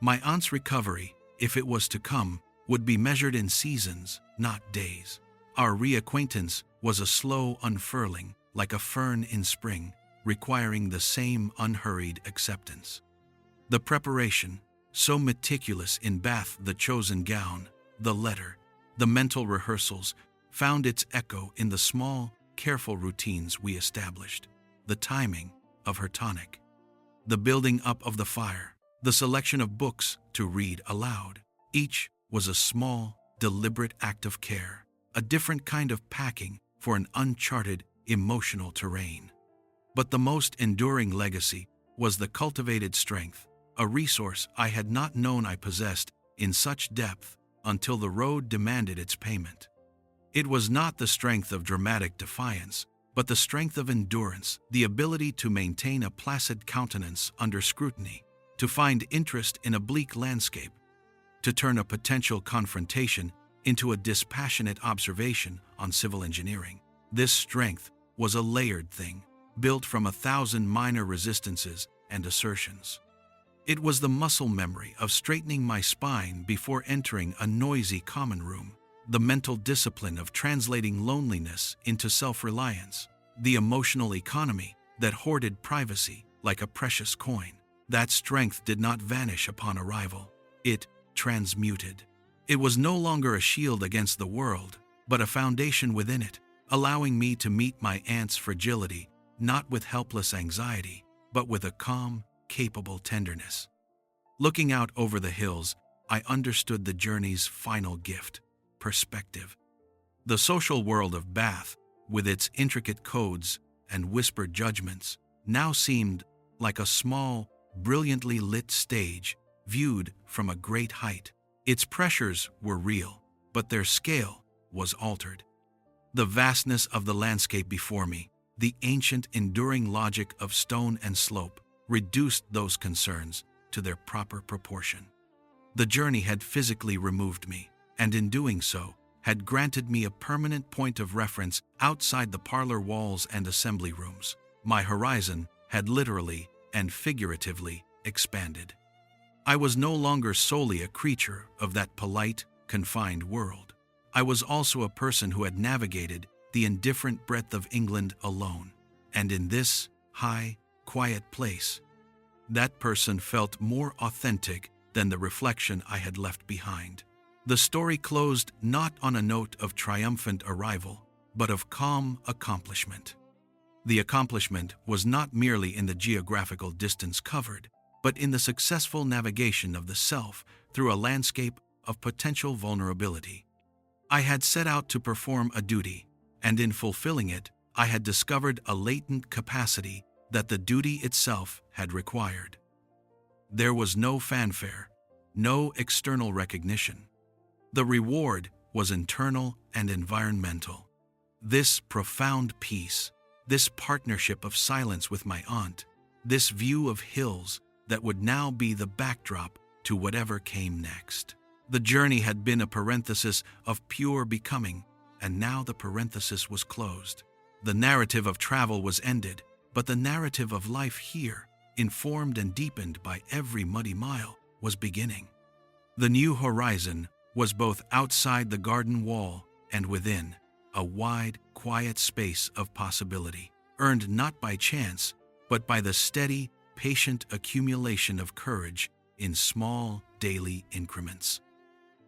My aunt's recovery, if it was to come, would be measured in seasons, not days. Our reacquaintance was a slow unfurling, like a fern in spring, requiring the same unhurried acceptance. The preparation, so meticulous in Bath, the chosen gown, the letter, the mental rehearsals, found its echo in the small, careful routines we established. The timing of her tonic, the building up of the fire, the selection of books to read aloud. Each was a small, deliberate act of care, a different kind of packing for an uncharted, emotional terrain. But the most enduring legacy was the cultivated strength, a resource I had not known I possessed in such depth until the road demanded its payment. It was not the strength of dramatic defiance, but the strength of endurance, the ability to maintain a placid countenance under scrutiny, to find interest in a bleak landscape, to turn a potential confrontation into a dispassionate observation on civil engineering. This strength was a layered thing, built from 1,000 minor resistances and assertions. It was the muscle memory of straightening my spine before entering a noisy common room, the mental discipline of translating loneliness into self-reliance, the emotional economy that hoarded privacy like a precious coin. That strength did not vanish upon arrival. It transmuted. It was no longer a shield against the world, but a foundation within it, allowing me to meet my aunt's fragility not with helpless anxiety, but with a calm, capable tenderness. Looking out over the hills, I understood the journey's final gift: perspective. The social world of Bath, with its intricate codes and whispered judgments, now seemed like a small, brilliantly lit stage viewed from a great height. Its pressures were real, but their scale was altered. The vastness of the landscape before me, the ancient enduring logic of stone and slope, reduced those concerns to their proper proportion. The journey had physically removed me, and in doing so, had granted me a permanent point of reference outside the parlor walls and assembly rooms. My horizon had literally and figuratively expanded. I was no longer solely a creature of that polite, confined world. I was also a person who had navigated the indifferent breadth of England alone, and in this high, quiet place, that person felt more authentic than the reflection I had left behind. The story closed not on a note of triumphant arrival, but of calm accomplishment. The accomplishment was not merely in the geographical distance covered, but in the successful navigation of the self through a landscape of potential vulnerability. I had set out to perform a duty, and in fulfilling it, I had discovered a latent capacity that the duty itself had required. There was no fanfare, no external recognition. The reward was internal and environmental. This profound peace, this partnership of silence with my aunt, this view of hills that would now be the backdrop to whatever came next. The journey had been a parenthesis of pure becoming, and now the parenthesis was closed. The narrative of travel was ended, but the narrative of life here, informed and deepened by every muddy mile, was beginning. The new horizon was both outside the garden wall and within, a wide, quiet space of possibility, earned not by chance, but by the steady, patient accumulation of courage in small, daily increments.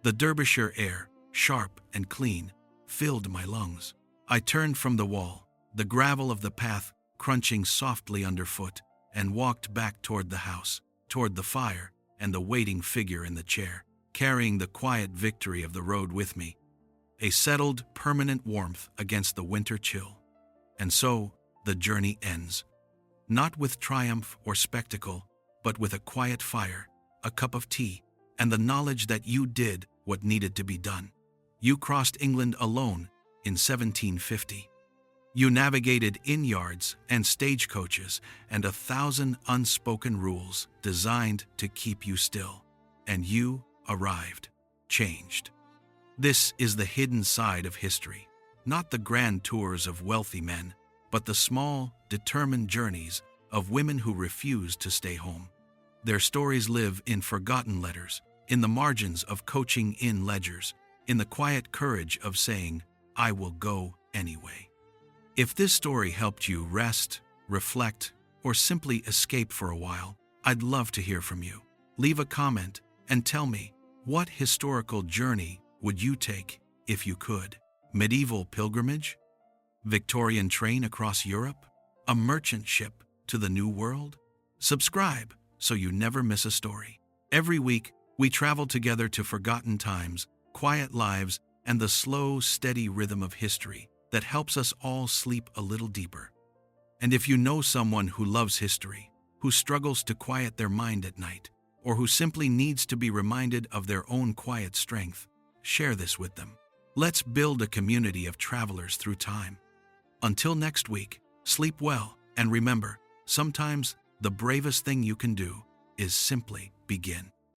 The Derbyshire air, sharp and clean, filled my lungs. I turned from the wall, the gravel of the path crunching softly underfoot, and walked back toward the house, toward the fire and the waiting figure in the chair, carrying the quiet victory of the road with me, a settled, permanent warmth against the winter chill. And so, the journey ends. Not with triumph or spectacle, but with a quiet fire, a cup of tea, and the knowledge that you did what needed to be done. You crossed England alone in 1750. You navigated inn-yards and stagecoaches and 1,000 unspoken rules designed to keep you still. And you arrived, changed. This is the hidden side of history, not the grand tours of wealthy men, but the small, determined journeys of women who refused to stay home. Their stories live in forgotten letters, in the margins of coaching in ledgers, in the quiet courage of saying, "I will go anyway." If this story helped you rest, reflect, or simply escape for a while, I'd love to hear from you. Leave a comment and tell me, what historical journey would you take if you could? Medieval pilgrimage? Victorian train across Europe? A merchant ship to the New World? Subscribe so you never miss a story. Every week, we travel together to forgotten times, quiet lives, and the slow, steady rhythm of history that helps us all sleep a little deeper. And if you know someone who loves history, who struggles to quiet their mind at night, or who simply needs to be reminded of their own quiet strength, share this with them. Let's build a community of travelers through time. Until next week, sleep well, and remember, sometimes the bravest thing you can do is simply begin.